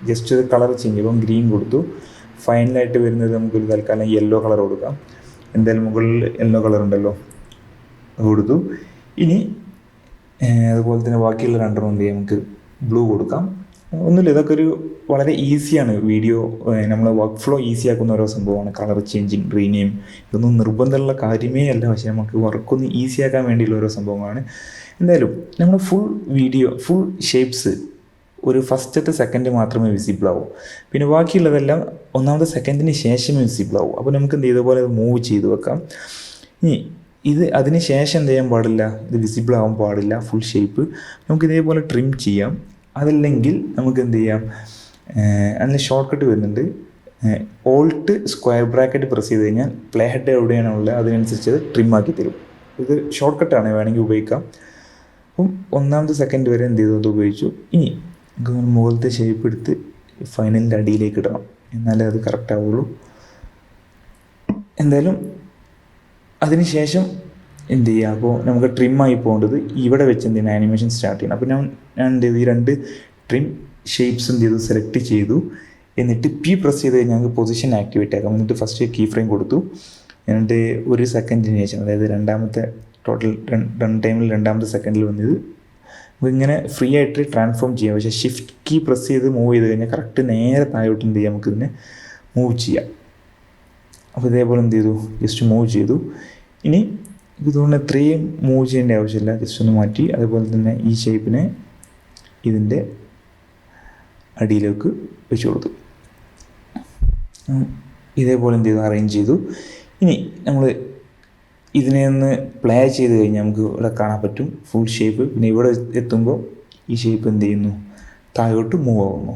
Speaker 1: ജസ്റ്റ് കളർ ചേഞ്ച് ചെയ്യും. ഇപ്പം ഗ്രീൻ കൊടുത്തു. ഫൈനലായിട്ട് വരുന്നത് നമുക്കൊരു തൽക്കാലം യെല്ലോ കളർ കൊടുക്കാം. എന്തായാലും മുകളിൽ യെല്ലോ കളർ ഉണ്ടല്ലോ, അത് കൊടുത്തു. ഇനി അതുപോലെ തന്നെ ബാക്കിയുള്ള രണ്ടെണ്ണം എന്ത് ചെയ്യാം, നമുക്ക് ബ്ലൂ കൊടുക്കാം. ഒന്നുമില്ല, ഇതൊക്കെ ഒരു വളരെ ഈസിയാണ്. വീഡിയോ നമ്മൾ വർക്ക് ഫ്ലോ ഈസി ആക്കുന്ന ഓരോ സംഭവമാണ്. കളർ ചേഞ്ചിങ്, റീനെയിം, ഇതൊന്നും നിർബന്ധമുള്ള കാര്യമേ അല്ല, പക്ഷേ നമുക്ക് വർക്കൊന്ന് ഈസി ആക്കാൻ വേണ്ടിയുള്ള ഓരോ സംഭവങ്ങളാണ്. എന്തായാലും നമ്മൾ ഫുൾ വീഡിയോ, ഫുൾ ഷേപ്സ് ഒരു ഫസ്റ്റത്തെ സെക്കൻഡ് മാത്രമേ വിസിബിൾ ആവൂ. പിന്നെ ബാക്കിയുള്ളതെല്ലാം ഒന്നാമത്തെ സെക്കൻഡിന് ശേഷമേ വിസിബിൾ ആവൂ. അപ്പോൾ നമുക്ക് എന്ത് ഇതുപോലെ മൂവ് ചെയ്ത് വെക്കാം. ഇനി ഇത് അതിന് ശേഷം എന്ത് ചെയ്യാൻ പാടില്ല, ഇത് വിസിബിൾ ആവാൻ പാടില്ല ഫുൾ ഷേപ്പ്. നമുക്ക് ഇതേപോലെ ട്രിം ചെയ്യാം. അതല്ലെങ്കിൽ നമുക്ക് എന്ത് ചെയ്യാം, അതിന് ഷോർട്ട് കട്ട് വരുന്നുണ്ട്. ഓൾട്ട് സ്ക്വയർ ബ്രാക്കറ്റ് പ്രസ് ചെയ്ത് കഴിഞ്ഞാൽ പ്ലേ ഹെഡ് എവിടെയാണോ ഉള്ളത് അതിനനുസരിച്ച് അത് ട്രിം ആക്കി തരും. ഇത് ഷോർട്ട് കട്ടാണ്, വേണമെങ്കിൽ ഉപയോഗിക്കാം. അപ്പം ഒന്നാമത്തെ സെക്കൻഡ് വരെ എന്ത് ചെയ്തു അത് ഉപയോഗിച്ചു. ഇനി നമുക്ക് മുകളിലത്തെ ഷേപ്പ് എടുത്ത് ഫൈനലിൻ്റെ അടിയിലേക്ക് ഇടണം, എന്നാലേ അത് കറക്റ്റ് ആവുള്ളൂ. എന്തായാലും അതിന് ശേഷം എന്ത് ചെയ്യുക, അപ്പോൾ നമുക്ക് ട്രിമ്മായി പോകേണ്ടത് ഇവിടെ വെച്ച് എന്ത് ചെയ്യുന്നത്, ആനിമേഷൻ സ്റ്റാർട്ട് ചെയ്യണം. അപ്പോൾ ഞാൻ എന്ത് ചെയ്തു, ഈ രണ്ട് ട്രിം ഷേപ്സ് എന്ത് ചെയ്തു, സെലക്ട് ചെയ്തു. എന്നിട്ട് പി പ്രസ് ചെയ്ത് കഴിഞ്ഞാൽ ഞങ്ങൾക്ക് പൊസിഷൻ ആക്ടിവേറ്റ് ആക്കാം. എന്നിട്ട് ഫസ്റ്റ് കീ ഫ്രെയിം കൊടുത്തു. എന്നിട്ട് ഒരു സെക്കൻഡിന് ശേഷം, അതായത് രണ്ടാമത്തെ ടോട്ടൽ റൺ ടൈമിൽ രണ്ടാമത്തെ സെക്കൻഡിൽ വന്നത് അപ്പോൾ ഇങ്ങനെ ഫ്രീ ആയിട്ട് ട്രാൻസ്ഫോം ചെയ്യാം. പക്ഷേ ഷിഫ്റ്റ് കീ പ്രസ് ചെയ്ത് മൂവ് ചെയ്ത് കഴിഞ്ഞാൽ കറക്റ്റ് നേരെ താഴോട്ട് എന്ത് ചെയ്യാം, നമുക്കിതിനെ മൂവ് ചെയ്യാം. അപ്പോൾ ഇതേപോലെ എന്ത് ചെയ്തു, ജസ്റ്റ് മൂവ് ചെയ്തു. ഇനി ഇതുകൊണ്ട് ഇത്രയും മൂവ് ചെയ്യേണ്ട ആവശ്യമില്ല, ജസ്റ്റ് ഒന്ന് മാറ്റി. അതുപോലെ തന്നെ ഈ ഷേപ്പിനെ ഇതിൻ്റെ അടിയിലേക്ക് വെച്ച് കൊടുത്തു. ഇതേപോലെ എന്ത് ചെയ്തു, അറേഞ്ച് ചെയ്തു. ഇനി നമ്മൾ ഇതിനെ ഒന്ന് പ്ലേ ചെയ്ത് കഴിഞ്ഞാൽ നമുക്ക് ഇവിടെ കാണാൻ പറ്റും ഫുൾ ഷേപ്പ്. പിന്നെ ഇവിടെ എത്തുമ്പോൾ ഈ ഷേപ്പ് എന്ത് ചെയ്യുന്നു, താഴോട്ട് മൂവ് ആവുന്നു.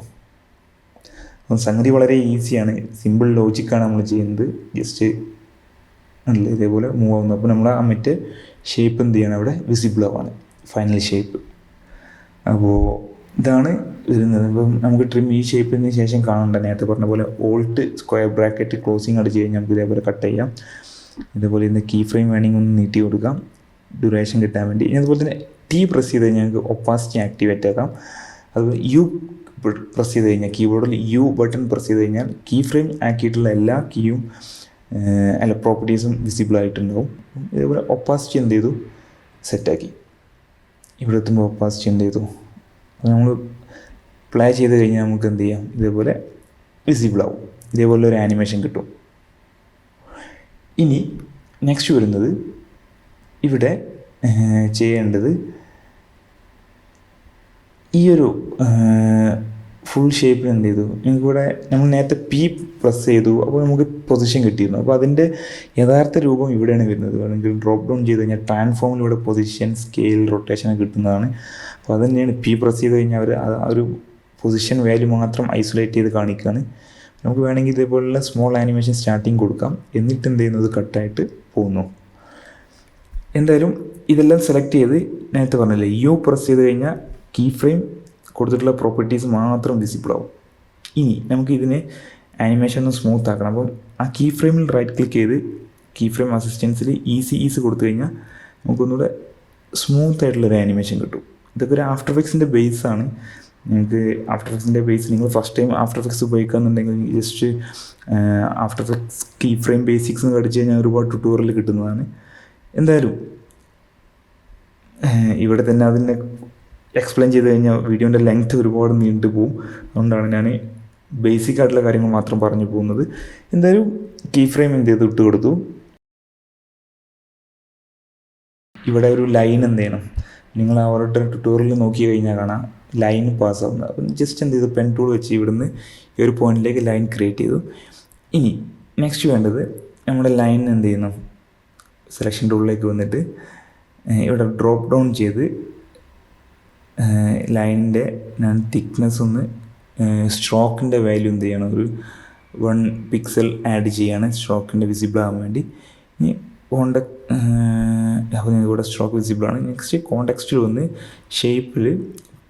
Speaker 1: അപ്പം സംഗതി വളരെ ഈസിയാണ്, സിമ്പിൾ ലോജിക്കാണ് നമ്മൾ ചെയ്യുന്നത്. ജസ്റ്റ് അല്ല ഇതേപോലെ മൂവ് ആവുന്നു. അപ്പോൾ നമ്മൾ ആ മറ്റേ ഷേപ്പ് എന്ത് ചെയ്യണം, അവിടെ വിസിബിൾ ആവാണ് ഫൈനൽ ഷേപ്പ്. അപ്പോൾ ഇതാണ് വരുന്നത്. അപ്പം നമുക്ക് ട്രിം ഈ ഷേപ്പിന് ശേഷം കാണണ്ട, നേരത്തെ പറഞ്ഞ പോലെ ഓൾട്ട് സ്ക്വയർ ബ്രാക്കറ്റ് ക്ലോസിങ് അടിച്ച് കഴിഞ്ഞാൽ നമുക്ക് ഇതേപോലെ കട്ട് ചെയ്യാം. ഇതേപോലെ ഇന്ന് കീ ഫ്രെയിം വേണമെങ്കിൽ ഒന്ന് നീട്ടി കൊടുക്കാം ഡ്യൂറേഷൻ കിട്ടാൻ വേണ്ടി. ഇനി അതുപോലെ തന്നെ ടി പ്രസ് ചെയ്ത് കഴിഞ്ഞാൽ ഞങ്ങൾക്ക് ഒപ്പാസിറ്റി ആക്ടിവേറ്റ് ആക്കാം. അതുപോലെ യു പ്രസ് ചെയ്ത് കഴിഞ്ഞാൽ, കീബോർഡിൽ യു ബട്ടൺ പ്രസ് ചെയ്ത് കഴിഞ്ഞാൽ കീ ഫ്രെയിം ആക്കിയിട്ടുള്ള എല്ലാ കീയും അല്ല പ്രോപ്പർട്ടീസും വിസിബിൾ ആയിട്ടുണ്ടാവും. ഇതേപോലെ ഒപ്പാസിറ്റി എന്ത് ചെയ്തു, സെറ്റാക്കി. ഇവിടെ എത്തുമ്പോൾ ഒപ്പാസിറ്റി എന്ത് ചെയ്തു, നമ്മൾ പ്ലേ ചെയ്ത് കഴിഞ്ഞാൽ നമുക്ക് എന്ത് ചെയ്യാം, ഇതേപോലെ വിസിബിൾ ആവും. ഇതേപോലെ ഒരു ആനിമേഷൻ കിട്ടും. ഇനി നെക്സ്റ്റ് വരുന്നത് ഇവിടെ ചെയ്യേണ്ടത് ഈ ഒരു ഫുൾ ഷേപ്പിൽ എന്ത് ചെയ്തു, നമുക്കിവിടെ നമ്മൾ നേരത്തെ പി പ്രസ് ചെയ്തു, അപ്പോൾ നമുക്ക് പൊസിഷൻ കിട്ടിയിരുന്നു. അപ്പോൾ അതിൻ്റെ യഥാർത്ഥ രൂപം ഇവിടെയാണ് വരുന്നത്. വേണമെങ്കിൽ ഡ്രോപ്പ് ഡൗൺ ചെയ്ത് കഴിഞ്ഞാൽ ട്രാൻസ്ഫോമിലൂടെ പൊസിഷൻ, സ്കെയിൽ, റൊട്ടേഷൻ കിട്ടുന്നതാണ്. അപ്പോൾ അത് തന്നെയാണ് പി പ്രസ് ചെയ്ത് കഴിഞ്ഞാൽ അവർ ആ ഒരു പൊസിഷൻ വാല്യൂ മാത്രം ഐസൊലേറ്റ് ചെയ്ത് കാണിക്കുകയാണ്. നമുക്ക് വേണമെങ്കിൽ ഇതേപോലുള്ള സ്മോൾ ആനിമേഷൻ സ്റ്റാർട്ടിങ് കൊടുക്കാം. എന്നിട്ട് എന്ത് ചെയ്യുന്നത്, കട്ടായിട്ട് പോകുന്നു. എന്തായാലും ഇതെല്ലാം സെലക്ട് ചെയ്ത് നേരത്തെ പറഞ്ഞില്ലേ, യു പ്രസ് ചെയ്ത് കഴിഞ്ഞാൽ കീ ഫ്രെയിം കൊടുത്തിട്ടുള്ള പ്രോപ്പർട്ടീസ് മാത്രം വിസിബിൾ ആവും. ഇനി നമുക്ക് ഇതിനെ ആനിമേഷൻ ഒന്ന് സ്മൂത്ത് ആക്കണം. അപ്പം ആ കീ ഫ്രെയിമിൽ റൈറ്റ് ക്ലിക്ക് ചെയ്ത് കീ ഫ്രെയിം അസിസ്റ്റൻസിൽ ഈസി കൊടുത്തു കഴിഞ്ഞാൽ നമുക്കൊന്നുകൂടെ സ്മൂത്ത് ആയിട്ടുള്ളൊരു ആനിമേഷൻ കിട്ടും. ഇതൊക്കെ ഒരു ആഫ്റ്റർ എഫക്ട്സിൻ്റെ ബേസാണ്. നിങ്ങൾക്ക് ആഫ്റ്റർ എഫക്ട്സിൻ്റെ ബേസ് നിങ്ങൾ ഫസ്റ്റ് ടൈം ആഫ്റ്റർ എഫക്ട്സ് ഉപയോഗിക്കുകയെന്നുണ്ടെങ്കിൽ just after effects key frame basics എന്ന് പഠിച്ചു കഴിഞ്ഞാൽ ഒരുപാട് ട്യൂട്ടോറിയൽ കിട്ടുന്നതാണ്. എന്തായാലും ഇവിടെ തന്നെ അതിനെ എക്സ്പ്ലെയിൻ ചെയ്ത് കഴിഞ്ഞാൽ വീഡിയോൻ്റെ ലെങ്ത് ഒരുപാട് നീണ്ടു പോവും. അതുകൊണ്ടാണ് ഞാൻ ബേസിക് ആയിട്ടുള്ള കാര്യങ്ങൾ മാത്രം പറഞ്ഞു പോകുന്നത്. എന്തായാലും കീ ഫ്രെയിം എന്ത് ചെയ്ത് ഇട്ട് കൊടുത്തു. ഇവിടെ ഒരു ലൈൻ എന്ത് ചെയ്യണം, നിങ്ങൾ അവരുടെ ട്യൂട്ടോറിയൽ നോക്കി കഴിഞ്ഞാൽ കാണാം ലൈൻ പാസ്സാവുന്നത്. അപ്പം ജസ്റ്റ് എന്ത് ചെയ്തു, പെൻ ടൂൾ വെച്ച് ഇവിടുന്ന് ഈ ഒരു പോയിന്റിലേക്ക് ലൈൻ ക്രിയേറ്റ് ചെയ്തു. ഇനി നെക്സ്റ്റ് വേണ്ടത് നമ്മുടെ ലൈൻ എന്ത് ചെയ്യുന്നു, സെലക്ഷൻ ടൂളിലേക്ക് വന്നിട്ട് ഇവിടെ ഡ്രോപ്പ് ഡൗൺ ചെയ്ത് ലൈനിൻ്റെ ഞാൻ തിക്നെസ് ഒന്ന് സ്ട്രോക്കിൻ്റെ വാല്യൂ എന്ത് ചെയ്യണം, ഒരു 1 പിക്സൽ ആഡ് ചെയ്യാണ് സ്ട്രോക്കിൻ്റെ വിസിബിൾ ആകാൻ വേണ്ടി. ഇനി അപ്പോൾ ഇവിടെ സ്ട്രോക്ക് വിസിബിളാണ്. നെക്സ്റ്റ് കോണ്ടെക്സ്റ്റിൽ വന്ന് ഷേപ്പിൽ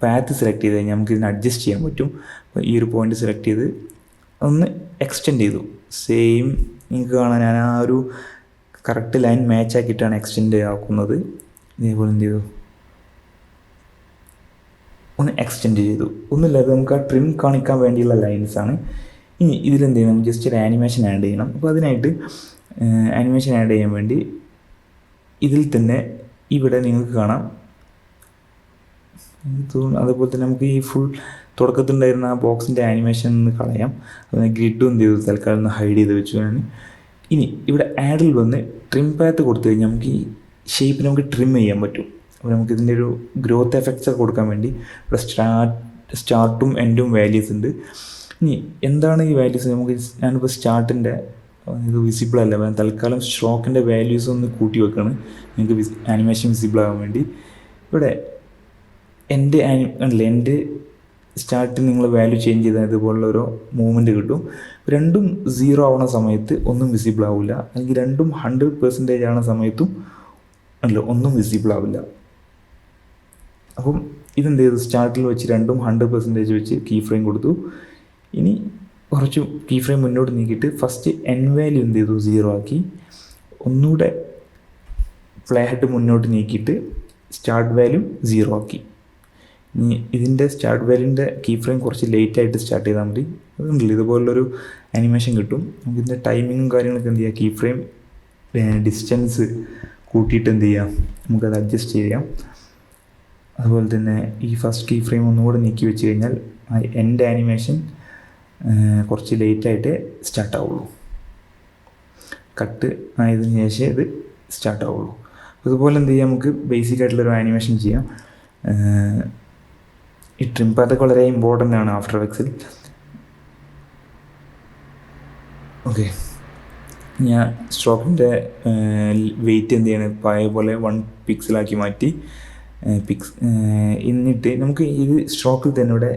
Speaker 1: പാത്ത് സെലക്ട് ചെയ്ത് കഴിഞ്ഞാൽ നമുക്ക് ഇതിനെ അഡ്ജസ്റ്റ് ചെയ്യാൻ പറ്റും. അപ്പോൾ ഈ ഒരു പോയിന്റ് സെലക്ട് ചെയ്ത് ഒന്ന് എക്സ്റ്റെൻഡ് ചെയ്തു. സെയിം നിങ്ങൾക്ക് കാണാൻ ഞാൻ ആ ഒരു കറക്റ്റ് ലൈൻ മാച്ച് ആക്കിയിട്ടാണ് എക്സ്റ്റെൻഡ് ആക്കുന്നത്. ഇതേപോലെ എന്ത് ചെയ്തു, ഒന്ന് എക്സ്റ്റെൻഡ് ചെയ്തു. ഒന്നുമില്ലാതെ നമുക്ക് ആ ട്രിം കാണിക്കാൻ വേണ്ടിയുള്ള ലൈൻസാണ്. ഇനി ഇതിലെന്ത് ചെയ്യണം, ജസ്റ്റ് ഒരു ആനിമേഷൻ ആഡ് ചെയ്യണം. അപ്പോൾ അതിനായിട്ട് ആനിമേഷൻ ആഡ് ചെയ്യാൻ വേണ്ടി ഇതിൽ തന്നെ ഇവിടെ നിങ്ങൾക്ക് കാണാം എനിക്ക് തോന്നുന്നു. അതുപോലെ തന്നെ നമുക്ക് ഈ ഫുൾ തുടക്കത്തിലുണ്ടായിരുന്ന ആ ബോക്സിൻ്റെ ആനിമേഷൻ ഒന്ന് കളയാം. അതിനെ ഗ്രിഡും എന്ത് ചെയ്തു തൽക്കാലം ഒന്ന് ഹൈഡ് ചെയ്ത് വെച്ചു ഞാൻ. ഇനി ഇവിടെ ആഡിൽ വന്ന് ട്രിം പാത്ത് കൊടുത്തു കഴിഞ്ഞാൽ നമുക്ക് ഈ ഷേപ്പ് നമുക്ക് ട്രിം ചെയ്യാൻ പറ്റും. അപ്പോൾ നമുക്ക് ഇതിൻ്റെ ഒരു ഗ്രോത്ത് എഫക്ട്സ് ഒക്കെ കൊടുക്കാൻ വേണ്ടി ഇവിടെ സ്റ്റാർട്ടും എൻഡും വാല്യൂസ് ഉണ്ട്. ഇനി എന്താണ് ഈ വാല്യൂസ്? നമുക്ക് ഞാനിപ്പോൾ സ്റ്റാർട്ടിൻ്റെ ഇത് വിസിബിൾ അല്ല, തൽക്കാലം സ്ട്രോക്കിൻ്റെ വാല്യൂസ് ഒന്ന് കൂട്ടി വെക്കുകയാണ് നിങ്ങൾക്ക് ആനിമേഷൻ വിസിബിൾ ആകാൻ വേണ്ടി. ഇവിടെ എൻ്റെ എൻ്റെ സ്റ്റാർട്ടിൽ നിങ്ങൾ വാല്യൂ ചേഞ്ച് ചെയ്താൽ ഇതുപോലുള്ള ഓരോ മൂവ്മെൻറ്റ് കിട്ടും. രണ്ടും 0 ആവുന്ന സമയത്ത് ഒന്നും വിസിബിൾ ആവില്ല, അല്ലെങ്കിൽ രണ്ടും 100% ആവുന്ന സമയത്തും ഒന്നും വിസിബിൾ ആവില്ല. അപ്പം ഇതെന്ത് ചെയ്തു, സ്റ്റാർട്ടിൽ വെച്ച് രണ്ടും 100% വെച്ച് കീ ഫ്രെയിം കൊടുത്തു. ഇനി കുറച്ച് കീ ഫ്രെയിം മുന്നോട്ട് നീക്കിയിട്ട് ഫസ്റ്റ് എൻ വാല്യൂ എന്ത് ചെയ്തു 0 ആക്കി. ഒന്നുകൂടെ പ്ലേ ഹെഡ് മുന്നോട്ട് നീക്കിയിട്ട് സ്റ്റാർട്ട് വാല്യൂ 0 ആക്കി. ഇനി ഇതിൻ്റെ സ്റ്റാർട്ട് വാല്യൂൻ്റെ കീ ഫ്രെയിം കുറച്ച് ലേറ്റായിട്ട് സ്റ്റാർട്ട് ചെയ്താൽ മതി. അതുകൊണ്ടില്ല ഇതുപോലുള്ളൊരു ആനിമേഷൻ കിട്ടും. നമുക്കിതിൻ്റെ ടൈമിങ്ങും കാര്യങ്ങളൊക്കെ എന്ത് ചെയ്യാം, കീ ഫ്രെയിം ഡിസ്റ്റൻസ് കൂട്ടിയിട്ട് എന്ത് ചെയ്യാം, നമുക്കത് അഡ്ജസ്റ്റ് ചെയ്യാം. അതുപോലെ തന്നെ ഈ ഫസ്റ്റ് കീ ഫ്രെയിം ഒന്നുകൂടെ നീക്കി വെച്ച് കഴിഞ്ഞാൽ എൻ്റെ ആനിമേഷൻ കുറച്ച് ലേറ്റായിട്ട് സ്റ്റാർട്ടാവുള്ളൂ. കട്ട് ആയതിനു ശേഷം ഇത് സ്റ്റാർട്ടാവുള്ളൂ. അതുപോലെ എന്ത് ചെയ്യാം, നമുക്ക് ബേസിക് ആയിട്ടുള്ളൊരു ആനിമേഷൻ ചെയ്യാം. ഈ ട്രിം പാത്തൊക്കെ വളരെ ഇമ്പോർട്ടൻ്റ് ആണ് ആഫ്റ്റർ എഫക്ട്സിൽ. ഓക്കെ, ഞാൻ സ്ട്രോക്കിൻ്റെ വെയിറ്റ് എന്ത് ചെയ്യണം, പഴയ പോലെ 1 പിക്സലാക്കി മാറ്റി. എന്നിട്ട് നമുക്ക് ഇത് സ്ട്രോക്കിൽ തന്നെ ഇവിടെ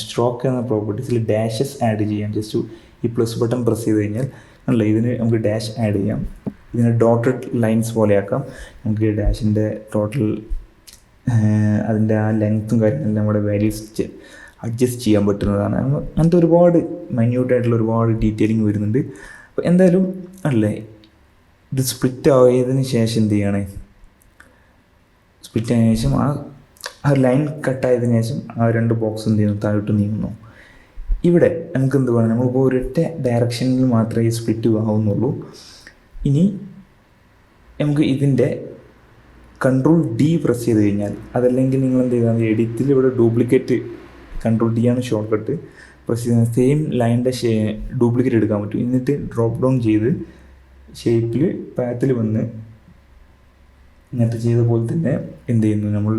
Speaker 1: സ്ട്രോക്ക് എന്ന പ്രോപ്പർട്ടീസിൽ ഡാഷസ് ആഡ് ചെയ്യാം. ജസ്റ്റ് ഈ പ്ലസ് ബട്ടൺ പ്രസ് ചെയ്ത് കഴിഞ്ഞാൽ അല്ല ഇതിന് നമുക്ക് ഡാഷ് ആഡ് ചെയ്യാം. ഇതിനെ ഡോട്ടഡ് ലൈൻസ് പോലെയാക്കാം. നമുക്ക് ഡാഷിൻ്റെ ടോട്ടൽ അതിൻ്റെ ആ ലെങ്ത്തും കാര്യങ്ങളും നമ്മുടെ വാല്യൂസ് അഡ്ജസ്റ്റ് ചെയ്യാൻ പറ്റുന്നതാണ്. അങ്ങനത്തെ ഒരുപാട് മൈന്യൂട്ടായിട്ടുള്ള ഒരുപാട് ഡീറ്റെയിലിംഗ് വരുന്നുണ്ട്. അപ്പോൾ എന്തായാലും അല്ലേ ഇത് സ്പ്ലിറ്റ് ആയതിന് ശേഷം എന്ത് ചെയ്യണേ, സ്പ്ലിറ്റ് ആയതിനു ശേഷം ആ ലൈൻ കട്ടായതിനു ശേഷം ആ 2 ബോക്സ് എന്ത് ചെയ്യുന്നു, താഴോട്ട് നീങ്ങുന്നു. ഇവിടെ നമുക്ക് എന്ത് വേണം, നമ്മളിപ്പോൾ ഒരൊറ്റ ഡയറക്ഷനിൽ മാത്രമേ ഈ സ്പ്ലിറ്റ് ആവുന്നുള്ളൂ. ഇനി നമുക്ക് ഇതിൻ്റെ Ctrl D പ്രസ് ചെയ്ത് കഴിഞ്ഞാൽ, അതല്ലെങ്കിൽ നിങ്ങൾ എന്ത് ചെയ്താൽ എഡിറ്റിൽ ഇവിടെ ഡ്യൂപ്ലിക്കേറ്റ് Ctrl D ആണ് ഷോർട്ട് കട്ട്, പ്രസ് ചെയ്താൽ സെയിം ലൈനിൻ്റെ ഡ്യൂപ്ലിക്കേറ്റ് എടുക്കാൻ പറ്റും. എന്നിട്ട് ഡ്രോപ്പ് ഡൗൺ ചെയ്ത് ഷേപ്പിൽ പാത്തിൽ വന്ന് നേരത്തെ ചെയ്ത പോലെ തന്നെ എന്ത് ചെയ്യുന്നു, നമ്മൾ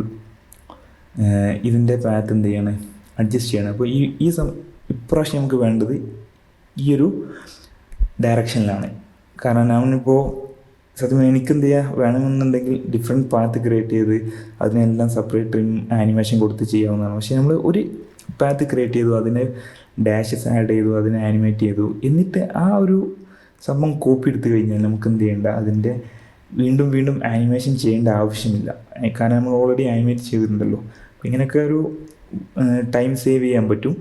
Speaker 1: ഇതിൻ്റെ പാത്ത് എന്ത് ചെയ്യണം, അഡ്ജസ്റ്റ് ചെയ്യണം. അപ്പോൾ ഇപ്രാവശ്യം നമുക്ക് വേണ്ടത് ഈ ഒരു ഡയറക്ഷനിലാണ്. കാരണം ഞാനിപ്പോൾ സത്യം എനിക്കെന്ത് ചെയ്യുക, വേണമെന്നുണ്ടെങ്കിൽ ഡിഫറെൻറ്റ് പാത്ത് ക്രിയേറ്റ് ചെയ്ത് അതിനെല്ലാം സെപ്പറേറ്റ് ട്രിം ആനിമേഷൻ കൊടുത്ത് ചെയ്യാവുന്നതാണ്. പക്ഷേ നമ്മൾ ഒരു പാത്ത് ക്രിയേറ്റ് ചെയ്തു, അതിനെ ഡാഷസ് ആഡ് ചെയ്തു, അതിനെ ആനിമേറ്റ് ചെയ്തു, എന്നിട്ട് ആ ഒരു സംഭവം കോപ്പി എടുത്തു കഴിഞ്ഞാൽ നമുക്ക് എന്ത് ചെയ്യേണ്ട, അതിൻ്റെ വീണ്ടും വീണ്ടും ആനിമേഷൻ ചെയ്യേണ്ട ആവശ്യമില്ല. കാരണം നമ്മൾ ഓൾറെഡി ആനിമേറ്റ് ചെയ്തിട്ടുണ്ടല്ലോ. അപ്പോൾ ഇങ്ങനെയൊക്കെ ഒരു ടൈം സേവ് ചെയ്യാൻ പറ്റും.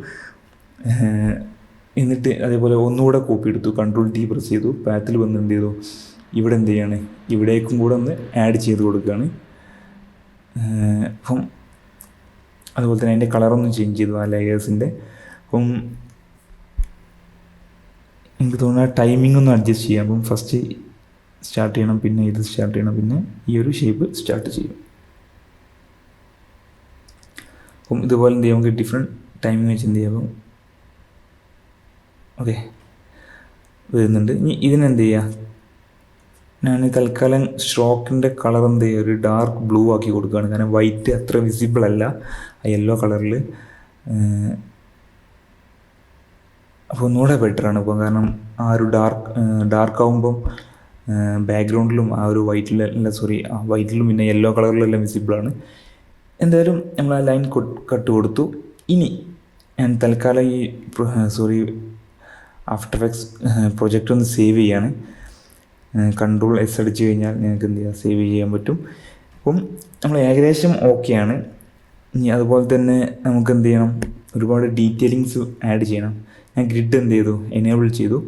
Speaker 1: എന്നിട്ട് അതേപോലെ ഒന്നുകൂടെ കോപ്പി എടുത്തു, Ctrl D പ്രസ് ചെയ്തു, പാത്തിൽ വന്ന് എന്ത് ചെയ്തു, ഇവിടെ എന്ത് ചെയ്യാണ്, ഇവിടേക്കും കൂടെ ഒന്ന് ആഡ് ചെയ്ത് കൊടുക്കുകയാണ്. അപ്പം അതുപോലെ തന്നെ അതിൻ്റെ കളറൊന്നും ചേഞ്ച് ചെയ്തു ആ ലെയേഴ്സിൻ്റെ. അപ്പം എനിക്ക് തോന്നുന്നു ആ ടൈമിംഗ് ഒന്ന് അഡ്ജസ്റ്റ് ചെയ്യാം. അപ്പം ഫസ്റ്റ് സ്റ്റാർട്ട് ചെയ്യണം, പിന്നെ ഇത് സ്റ്റാർട്ട് ചെയ്യണം, പിന്നെ ഈ ഒരു ഷേപ്പ് സ്റ്റാർട്ട് ചെയ്യും. അപ്പം ഇതുപോലെ എന്ത് ചെയ്യാം, നമുക്ക് ഡിഫറെൻറ്റ് ടൈമിംഗ് വെച്ച് എന്ത് ചെയ്യാം. അപ്പം ഓക്കെ വരുന്നുണ്ട്. ഇനി ഇതിനെന്ത് ചെയ്യുക, ഞാൻ തൽക്കാലം സ്ട്രോക്കിൻ്റെ കളർ എന്ത് ചെയ്യുക, ഒരു ഡാർക്ക് ബ്ലൂ ആക്കി കൊടുക്കുകയാണ്. കാരണം വൈറ്റ് അത്ര വിസിബിൾ അല്ല ആ യെല്ലോ കളറിൽ. അപ്പോൾ ഒന്നുകൂടെ ബെറ്ററാണ് ഇപ്പോൾ. കാരണം ആ ഒരു ഡാർക്ക് ആകുമ്പം ബാക്ക്ഗ്രൗണ്ടിലും ആ ഒരു വൈറ്റിലും പിന്നെ യെല്ലോ കളറിലെല്ലാം വിസിബിളാണ്. എന്തായാലും നമ്മൾ ആ ലൈൻ കട്ട് കൊടുത്തു. ഇനി ഞാൻ തൽക്കാലം ആഫ്റ്റർ എഫക്ട്സ് പ്രൊജക്റ്റ് ഒന്ന് സേവ് ചെയ്യാണ്. Ctrl S അടിച്ച് കഴിഞ്ഞാൽ നിങ്ങൾക്ക് എന്ത് ചെയ്യാം, സേവ് ചെയ്യാൻ പറ്റും. അപ്പം നമ്മൾ ഏകദേശം ഓക്കെയാണ്. ഇനി അതുപോലെ തന്നെ നമുക്ക് എന്ത് ചെയ്യണം, ഒരുപാട് ഡീറ്റെയിലിങ്സ് ആഡ് ചെയ്യണം. ഞാൻ ഗ്രിഡ് എന്ത് ചെയ്തു, എനേബിൾ ചെയ്തു.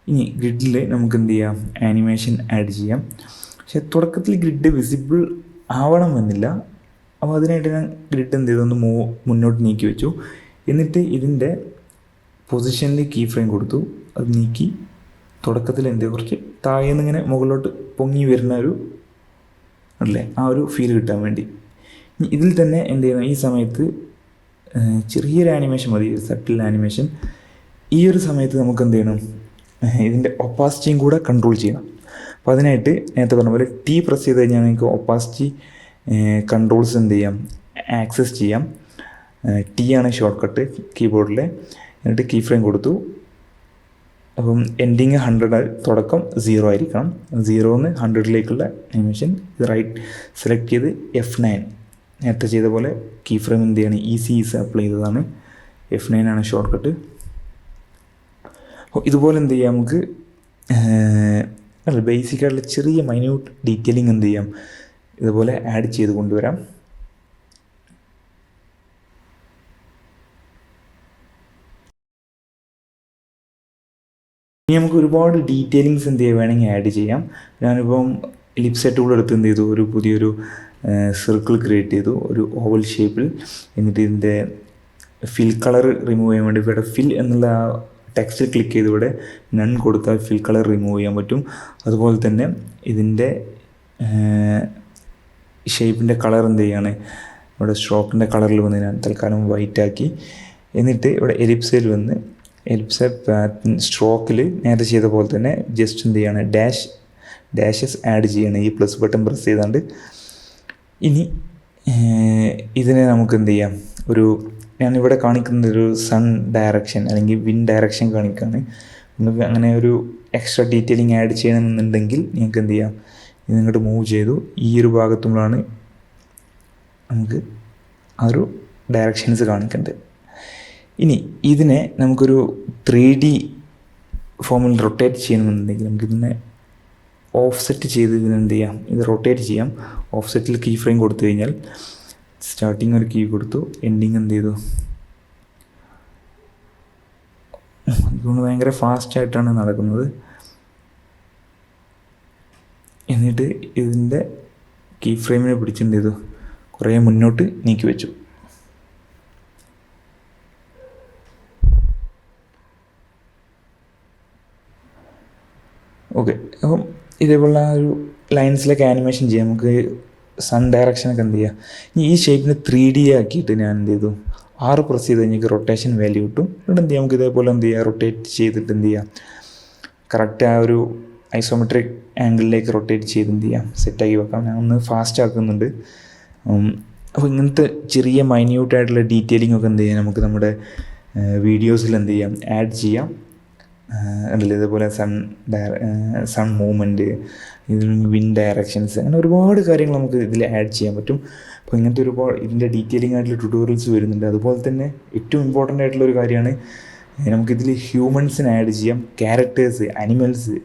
Speaker 1: ഇനി ഗ്രിഡിൽ നമുക്ക് എന്ത് ചെയ്യാം, ആനിമേഷൻ ആഡ് ചെയ്യാം. പക്ഷെ തുടക്കത്തിൽ ഗ്രിഡ് വിസിബിൾ ആവണമെന്നില്ല. അപ്പോൾ അതിനായിട്ട് ഞാൻ ഗ്രിഡ് എന്ത് ചെയ്തു, ഒന്ന് മുന്നോട്ട് നീക്കി വെച്ചു. എന്നിട്ട് ഇതിൻ്റെ പൊസിഷനിൽ കീ ഫ്രെയിം കൊടുത്തു, അത് നീക്കി തുടക്കത്തിൽ എന്ത് കുറച്ച് താഴേന്ന് ഇങ്ങനെ മുകളിലോട്ട് പൊങ്ങി വരുന്ന ഒരു അല്ലേ ആ ഒരു ഫീൽ കിട്ടാൻ വേണ്ടി. ഇതിൽ തന്നെ എന്ത് ചെയ്യണം, ഈ സമയത്ത് ചെറിയൊരു ആനിമേഷൻ മതി, സട്ടിൽ ആനിമേഷൻ. ഈ ഒരു സമയത്ത് നമുക്ക് എന്ത് ചെയ്യണം, ഇതിൻ്റെ ഒപ്പാസിറ്റിയും കൂടെ കൺട്രോൾ ചെയ്യണം. അപ്പോൾ അതിനായിട്ട് നേരത്തെ പറഞ്ഞ പോലെ ടി പ്രസ് ചെയ്ത് കഴിഞ്ഞാൽ നിങ്ങൾക്ക് ഒപ്പാസിറ്റി കൺട്രോൾസ് എന്ത് ചെയ്യാം, ആക്സസ് ചെയ്യാം. ടി ആണ് ഷോർട്ട് കട്ട് കീബോർഡിൽ. എന്നിട്ട് കീ ഫ്രെയിം കൊടുത്തു. അപ്പം എൻഡിങ് 100, തുടക്കം 0 ആയിരിക്കണം. 0 100ലേക്കുള്ള ആനിമേഷൻ. ഇത് റൈറ്റ് സെലക്ട് ചെയ്ത് F9 നേരത്തെ ചെയ്ത പോലെ കീ ഫ്രെയിം എന്ത് ചെയ്യാണ്, ഈസ് അപ്ലൈ ചെയ്തതാണ്. F9 ആണ് ഷോർട്ട് കട്ട്. അപ്പോൾ ഇതുപോലെ എന്ത് ചെയ്യാം, നമുക്ക് ബേസിക്കായിട്ടുള്ള ചെറിയ മൈന്യൂട്ട് ഡീറ്റെയിലിംഗ് എന്ത് ചെയ്യാം, ഇതുപോലെ ആഡ് ചെയ്ത് കൊണ്ടുവരാം. ഇനി നമുക്ക് ഒരുപാട് ഡീറ്റെയിലിങ്സ് എന്ത് ചെയ്യാം വേണമെങ്കിൽ ആഡ് ചെയ്യാം. ഞാനിപ്പം ലിപ്സെറ്റ് ടൂൾ എടുത്ത് എന്ത് ചെയ്തു, ഒരു പുതിയൊരു സർക്കിൾ ക്രിയേറ്റ് ചെയ്തു, ഒരു ഓവൽ ഷേപ്പിൽ. എന്നിട്ട് ഇതിൻ്റെ ഫിൽ കളർ റിമൂവ് ചെയ്യാൻ വേണ്ടി ഇവിടെ ഫിൽ എന്നുള്ള ടെക്സ്റ്റിൽ ക്ലിക്ക് ചെയ്ത് ഇവിടെ നൺ കൊടുത്താൽ ഫിൽ കളർ റിമൂവ് ചെയ്യാൻ പറ്റും. അതുപോലെ തന്നെ ഇതിൻ്റെ ഷേപ്പിൻ്റെ കളർ എന്ത് ചെയ്യാണ്, ഇവിടെ സ്ട്രോക്കിൻ്റെ കളറിൽ വന്ന് ഞാൻ തൽക്കാലം വൈറ്റ് ആക്കി. എന്നിട്ട് ഇവിടെ എലിപ്സയിൽ വന്ന് എലിപ്സ് സ്ട്രോക്കിൽ നേരത്തെ ചെയ്ത പോലെ തന്നെ ജസ്റ്റ് എന്ത് ചെയ്യാണ്, ഡാഷസ് ആഡ് ചെയ്യണം ഈ പ്ലസ് ബട്ടൺ പ്രസ് ചെയ്താണ്ട്. ഇനി ഇതിനെ നമുക്ക് എന്ത് ചെയ്യാം, ഞാനിവിടെ കാണിക്കുന്നത് ഒരു സൺ ഡയറക്ഷൻ അല്ലെങ്കിൽ വിൻഡ് ഡയറക്ഷൻ കാണിക്കുകയാണ്. നിങ്ങൾക്ക് അങ്ങനെ ഒരു എക്സ്ട്രാ ഡീറ്റെയിലിംഗ് ആഡ് ചെയ്യണമെന്നുണ്ടെങ്കിൽ നിങ്ങൾക്ക് എന്ത് ചെയ്യാം, ഇത് ഇങ്ങോട്ട് മൂവ് ചെയ്തു ഈ ഒരു ഭാഗത്തുമ്പോഴാണ് നമുക്ക് ആ ഒരു ഡയറക്ഷൻസ് കാണിക്കേണ്ടത്. ഇനി ഇതിനെ നമുക്കൊരു 3D ഫോമിൽ റൊട്ടേറ്റ് ചെയ്യണമെന്നുണ്ടെങ്കിൽ നമുക്കിതിനെ ഓഫ്സെറ്റ് ചെയ്ത് ഇതിനെന്ത് ചെയ്യാം, ഇത് റൊട്ടേറ്റ് ചെയ്യാം. ഓഫ്സെറ്റിൽ കീ ഫ്രെയിം കൊടുത്തു കഴിഞ്ഞാൽ സ്റ്റാർട്ടിങ് ഒരു കീ കൊടുത്തു, എൻഡിങ് എന്ത് ചെയ്തു, അതുകൊണ്ട് ഭയങ്കര ഫാസ്റ്റായിട്ടാണ് നടക്കുന്നത്. എന്നിട്ട് ഇതിൻ്റെ കീ ഫ്രെയിമിനെ പിടിച്ചെന്ത് ചെയ്തു, കുറേ മുന്നോട്ട് നീക്കി വെച്ചു. ഓക്കെ, അപ്പം ഇതേപോലുള്ള ഒരു ലൈൻസിലൊക്കെ ആനിമേഷൻ ചെയ്യാം. നമുക്ക് സൺ ഡയറക്ഷനൊക്കെ എന്ത് ചെയ്യാം. ഇനി ഈ ഷേപ്പിന് 3D ആക്കിയിട്ട് ഞാൻ എന്ത് ചെയ്തു, 6 പ്രസ് ചെയ്ത് കഴിഞ്ഞാൽ റൊട്ടേഷൻ വാല്യൂ കിട്ടും. ഇവിടെ എന്ത് ചെയ്യാം, നമുക്ക് ഇതേപോലെ എന്ത് ചെയ്യാം, റൊട്ടേറ്റ് ചെയ്തിട്ട് എന്ത് ചെയ്യാം, കറക്റ്റ് ആ ഒരു ഐസോമെട്രിക് ആംഗിളിലേക്ക് റൊട്ടേറ്റ് ചെയ്ത് എന്ത് ചെയ്യാം, സെറ്റാക്കി വെക്കാം. ഞാൻ ഒന്ന് ഫാസ്റ്റ് ആക്കുന്നുണ്ട്. അപ്പോൾ ഇങ്ങനത്തെ ചെറിയ മൈന്യൂട്ടായിട്ടുള്ള ഡീറ്റെയിലിംഗ് ഒക്കെ എന്ത് ചെയ്യാം, നമുക്ക് നമ്മുടെ വീഡിയോസിൽ എന്ത് ചെയ്യാം, ആഡ് ചെയ്യാം. അതല്ല ഇതേപോലെ സൺ മൂവ്മെൻറ്റ്, ഇതിൽ വിൻഡ് ഡയറക്ഷൻസ്, അങ്ങനെ ഒരുപാട് കാര്യങ്ങൾ നമുക്ക് ഇതിൽ ആഡ് ചെയ്യാൻ പറ്റും. അപ്പോൾ ഇങ്ങനത്തെ ഒരുപാട് ഇതിൻ്റെ ഡീറ്റെയിലിംഗ് ആയിട്ടുള്ള ട്യൂട്ടോറിയൽസ് വരുന്നുണ്ട്. അതുപോലെ തന്നെ ഏറ്റവും ഇമ്പോർട്ടൻ്റ് ആയിട്ടുള്ളൊരു കാര്യമാണ് നമുക്കിതിൽ ഹ്യൂമൻസിനെ ആഡ് ചെയ്യാം, ക്യാരക്ടേഴ്സ്, അനിമൽസ്,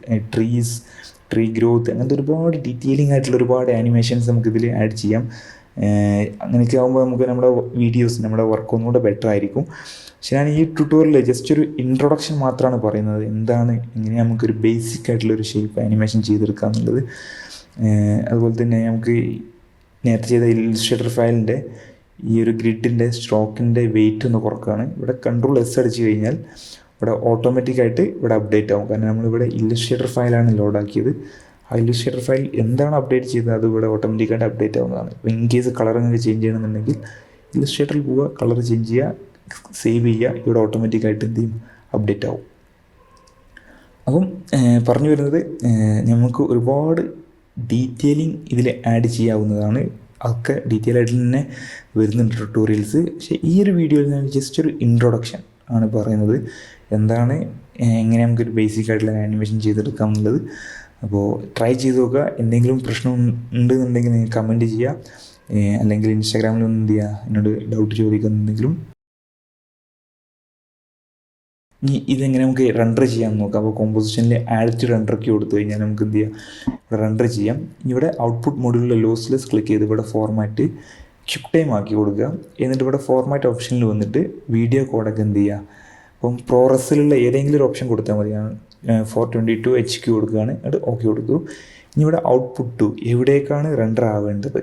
Speaker 1: ട്രീ ഗ്രോത്ത്, അങ്ങനത്തെ ഒരുപാട് ഡീറ്റെയിലിംഗ് ആയിട്ടുള്ള ഒരുപാട് ആനിമേഷൻസ് നമുക്കിതിൽ ആഡ് ചെയ്യാം. അങ്ങനെയൊക്കെ ആകുമ്പോൾ നമുക്ക് നമ്മുടെ വീഡിയോസ്, നമ്മുടെ വർക്ക് ഒന്നുകൂടെ ബെറ്റർ ആയിരിക്കും. പക്ഷെ ഞാൻ ഈ ട്യൂട്ടോറിയലിൽ ജസ്റ്റ് ഒരു ഇൻട്രൊഡക്ഷൻ മാത്രമാണ് പറയുന്നത്, എന്താണ് എങ്ങനെ നമുക്കൊരു ബേസിക് ആയിട്ടുള്ളൊരു ഷേപ്പ് ആനിമേഷൻ ചെയ്തെടുക്കുക എന്നുള്ളത്. അതുപോലെ തന്നെ നമുക്ക് നേരത്തെ ചെയ്ത ഇല്ലുസ്ട്രേറ്റർ ഫയലിൻ്റെ ഈ ഒരു ഗ്രിഡിൻ്റെ സ്ട്രോക്കിൻ്റെ വെയിറ്റ് ഒന്ന് കുറക്കുകയാണ്. ഇവിടെ Ctrl S അടിച്ച് കഴിഞ്ഞാൽ ഇവിടെ ഓട്ടോമാറ്റിക്കായിട്ട് ഇവിടെ അപ്ഡേറ്റ് ആവും. കാരണം നമ്മളിവിടെ ഇല്ലുസ്ട്രേറ്റർ ഫയലാണ് ലോഡാക്കിയത്. ആ ഇല്ലുസ്ട്രേറ്റർ ഫയൽ എന്താണ് അപ്ഡേറ്റ് ചെയ്തത് അത് ഇവിടെ ഓട്ടോമാറ്റിക്കായിട്ട് അപ്ഡേറ്റ് ആവുന്നതാണ്. ഇപ്പോൾ ഇൻ കേസ് കളർ നിങ്ങൾക്ക് ചേഞ്ച് ചെയ്യണമെന്നുണ്ടെങ്കിൽ ഇല്ലുസ്ട്രേറ്ററിൽ പോവുക, കളർ ചേഞ്ച് ചെയ്യുക, സേവ് ചെയ്യുക, ഇവിടെ ഓട്ടോമാറ്റിക്കായിട്ട് എന്ത് ചെയ്യും, അപ്ഡേറ്റ് ആവും. അപ്പം പറഞ്ഞു വരുന്നത് നമുക്ക് ഒരുപാട് ഡീറ്റെയിലിംഗ് ഇതിൽ ആഡ് ചെയ്യാവുന്നതാണ്. അതൊക്കെ ഡീറ്റെയിൽ ആയിട്ട് തന്നെ വരുന്നുണ്ട് ട്യൂട്ടോറിയൽസ്. പക്ഷേ ഈ ഒരു വീഡിയോയിൽ ഞാൻ ജസ്റ്റ് ഒരു ഇൻട്രൊഡക്ഷൻ ആണ് പറയുന്നത്, എന്താണ് എങ്ങനെ നമുക്കൊരു ബേസിക് ആയിട്ടുള്ള ആനിമേഷൻ ചെയ്തെടുക്കാം എന്നുള്ളത്. അപ്പോൾ ട്രൈ ചെയ്ത് നോക്കുക. എന്തെങ്കിലും പ്രശ്നം ഉണ്ടെന്നുണ്ടെങ്കിൽ നിങ്ങൾ കമൻറ്റ് ചെയ്യുക, അല്ലെങ്കിൽ ഇൻസ്റ്റാഗ്രാമിൽ ഒന്ന് എന്ത് ചെയ്യുക, എന്നോട് ഡൗട്ട് ചോദിക്കുന്നുണ്ടെങ്കിലും. ഇനി ഇതെങ്ങനെ നമുക്ക് റെൻഡർ ചെയ്യാൻ നോക്കാം. അപ്പോൾ കോമ്പോസിഷനിൽ ആഡ് ടു റെൻഡർക്ക് കൊടുത്തു കഴിഞ്ഞാൽ നമുക്ക് എന്ത് ചെയ്യാം, ഇവിടെ റെൻഡർ ചെയ്യാം. ഇവിടെ ഔട്ട്പുട്ട് മോഡ്യൂളിലെ ലോസ്ലെസ് ക്ലിക്ക് ചെയ്ത് ഇവിടെ ഫോർമാറ്റ് ക്വിക്ക് ടൈം ആക്കി കൊടുക്കുക. എന്നിട്ട് ഇവിടെ ഫോർമാറ്റ് ഓപ്ഷനിൽ വന്നിട്ട് വീഡിയോ കോഡൊക്കെ എന്ത് ചെയ്യുക, അപ്പം പ്രോറസിലുള്ള ഏതെങ്കിലും ഒരു ഓപ്ഷൻ കൊടുത്താൽ മതി. ഞാൻ 422 HQ കൊടുക്കുകയാണ്, എന്നിട്ട് ഓക്കെ കൊടുത്തു. ഇനി ഇവിടെ ഔട്ട്പുട്ട് ടു എവിടേക്കാണ് റെൻഡർ ആവേണ്ടത്,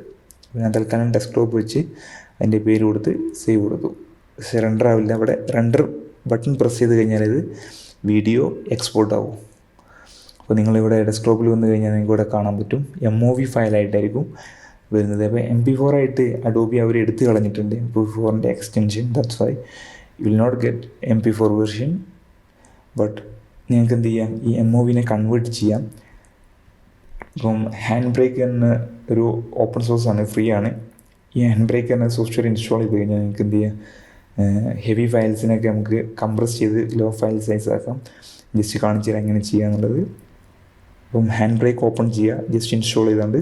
Speaker 1: ഞാൻ തൽക്കാലം ഡെസ്ക്ടോപ്പ് വെച്ച് അതിൻ്റെ പേര് കൊടുത്ത് സേവ് കൊടുത്തു. പക്ഷേ റെൻഡർ ആവില്ല. ഇവിടെ റെൻഡർ ബട്ടൺ പ്രസ് ചെയ്ത് കഴിഞ്ഞാൽ ഇത് വീഡിയോ എക്സ്പോർട്ട് ആവും. അപ്പോൾ നിങ്ങളിവിടെ ഡെസ്ക്ടോപ്പിൽ വന്നു കഴിഞ്ഞാൽ നിങ്ങൾക്ക് ഇവിടെ കാണാൻ പറ്റും MOV ഫയലായിട്ടായിരിക്കും. വരുന്നത്. അപ്പോൾ MP4 ആയിട്ട് അഡോബി അവർ എടുത്തു കളഞ്ഞിട്ടുണ്ട് MP4ൻ്റെ extension. That's why you will not get MP4 version. But നിങ്ങൾക്ക് എന്ത് ചെയ്യാം, ഈ MOVനെ കൺവേർട്ട് ചെയ്യാം. ഇപ്പം ഹാൻഡ് ബ്രേക്ക് എന്ന ഒരു ഓപ്പൺ സോഴ്സാണ്, ഫ്രീ ആണ്. ഈ ഹാൻഡ് ബ്രേക്ക് എന്ന സോഫ്റ്റ്വെയർ ഇൻസ്റ്റാൾ ചെയ്ത് കഴിഞ്ഞാൽ നിങ്ങൾക്ക് എന്ത് ചെയ്യാം, ഹെവി ഫയൽസിനൊക്കെ നമുക്ക് കംപ്രസ് ചെയ്ത് ലോ ഫയൽ സൈസ് ആക്കാം. ജസ്റ്റ് കാണിച്ചു തരാം എങ്ങനെ ചെയ്യുക എന്നുള്ളത്. അപ്പം ഹാൻഡ് ബ്രേക്ക് ഓപ്പൺ ചെയ്യുക, ജസ്റ്റ് ഇൻസ്റ്റാൾ ചെയ്തുകൊണ്ട്.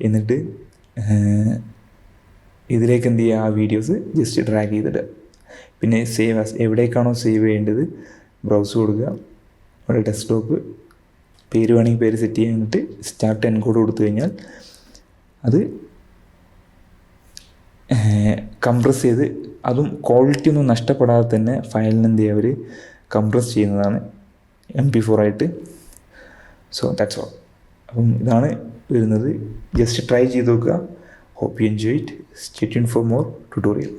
Speaker 1: എന്നിട്ട് ഇതിലേക്ക് എന്ത് ചെയ്യുക, ആ വീഡിയോസ് ജസ്റ്റ് ഡ്രാഗ് ചെയ്തിടുക. പിന്നെ സേവ് ആസ്, എവിടേക്കാണോ സേവ് ചെയ്യേണ്ടത് ബ്രൗസ് കൊടുക്കുക. അവിടെ ഡെസ്ക്ടോപ്പ് പേര് വേണമെങ്കിൽ പേര് സെറ്റ് ചെയ്യാൻ, എന്നിട്ട് സ്റ്റാർട്ട് എൻകോഡ് കൊടുത്തു കഴിഞ്ഞാൽ അത് കംപ്രസ് ചെയ്ത്, അതും ക്വാളിറ്റി ഒന്നും നഷ്ടപ്പെടാതെ തന്നെ ഫയലിന് എന്ത് ചെയ്യുക, അവർ കംപ്രസ് ചെയ്യുന്നതാണ് MP4 ആയിട്ട്. So that's all. അപ്പം ഇതാണ് വരുന്നത്. ജസ്റ്റ് ട്രൈ ചെയ്ത് നോക്കുക. Hope you enjoy it. Stay tuned for more tutorial.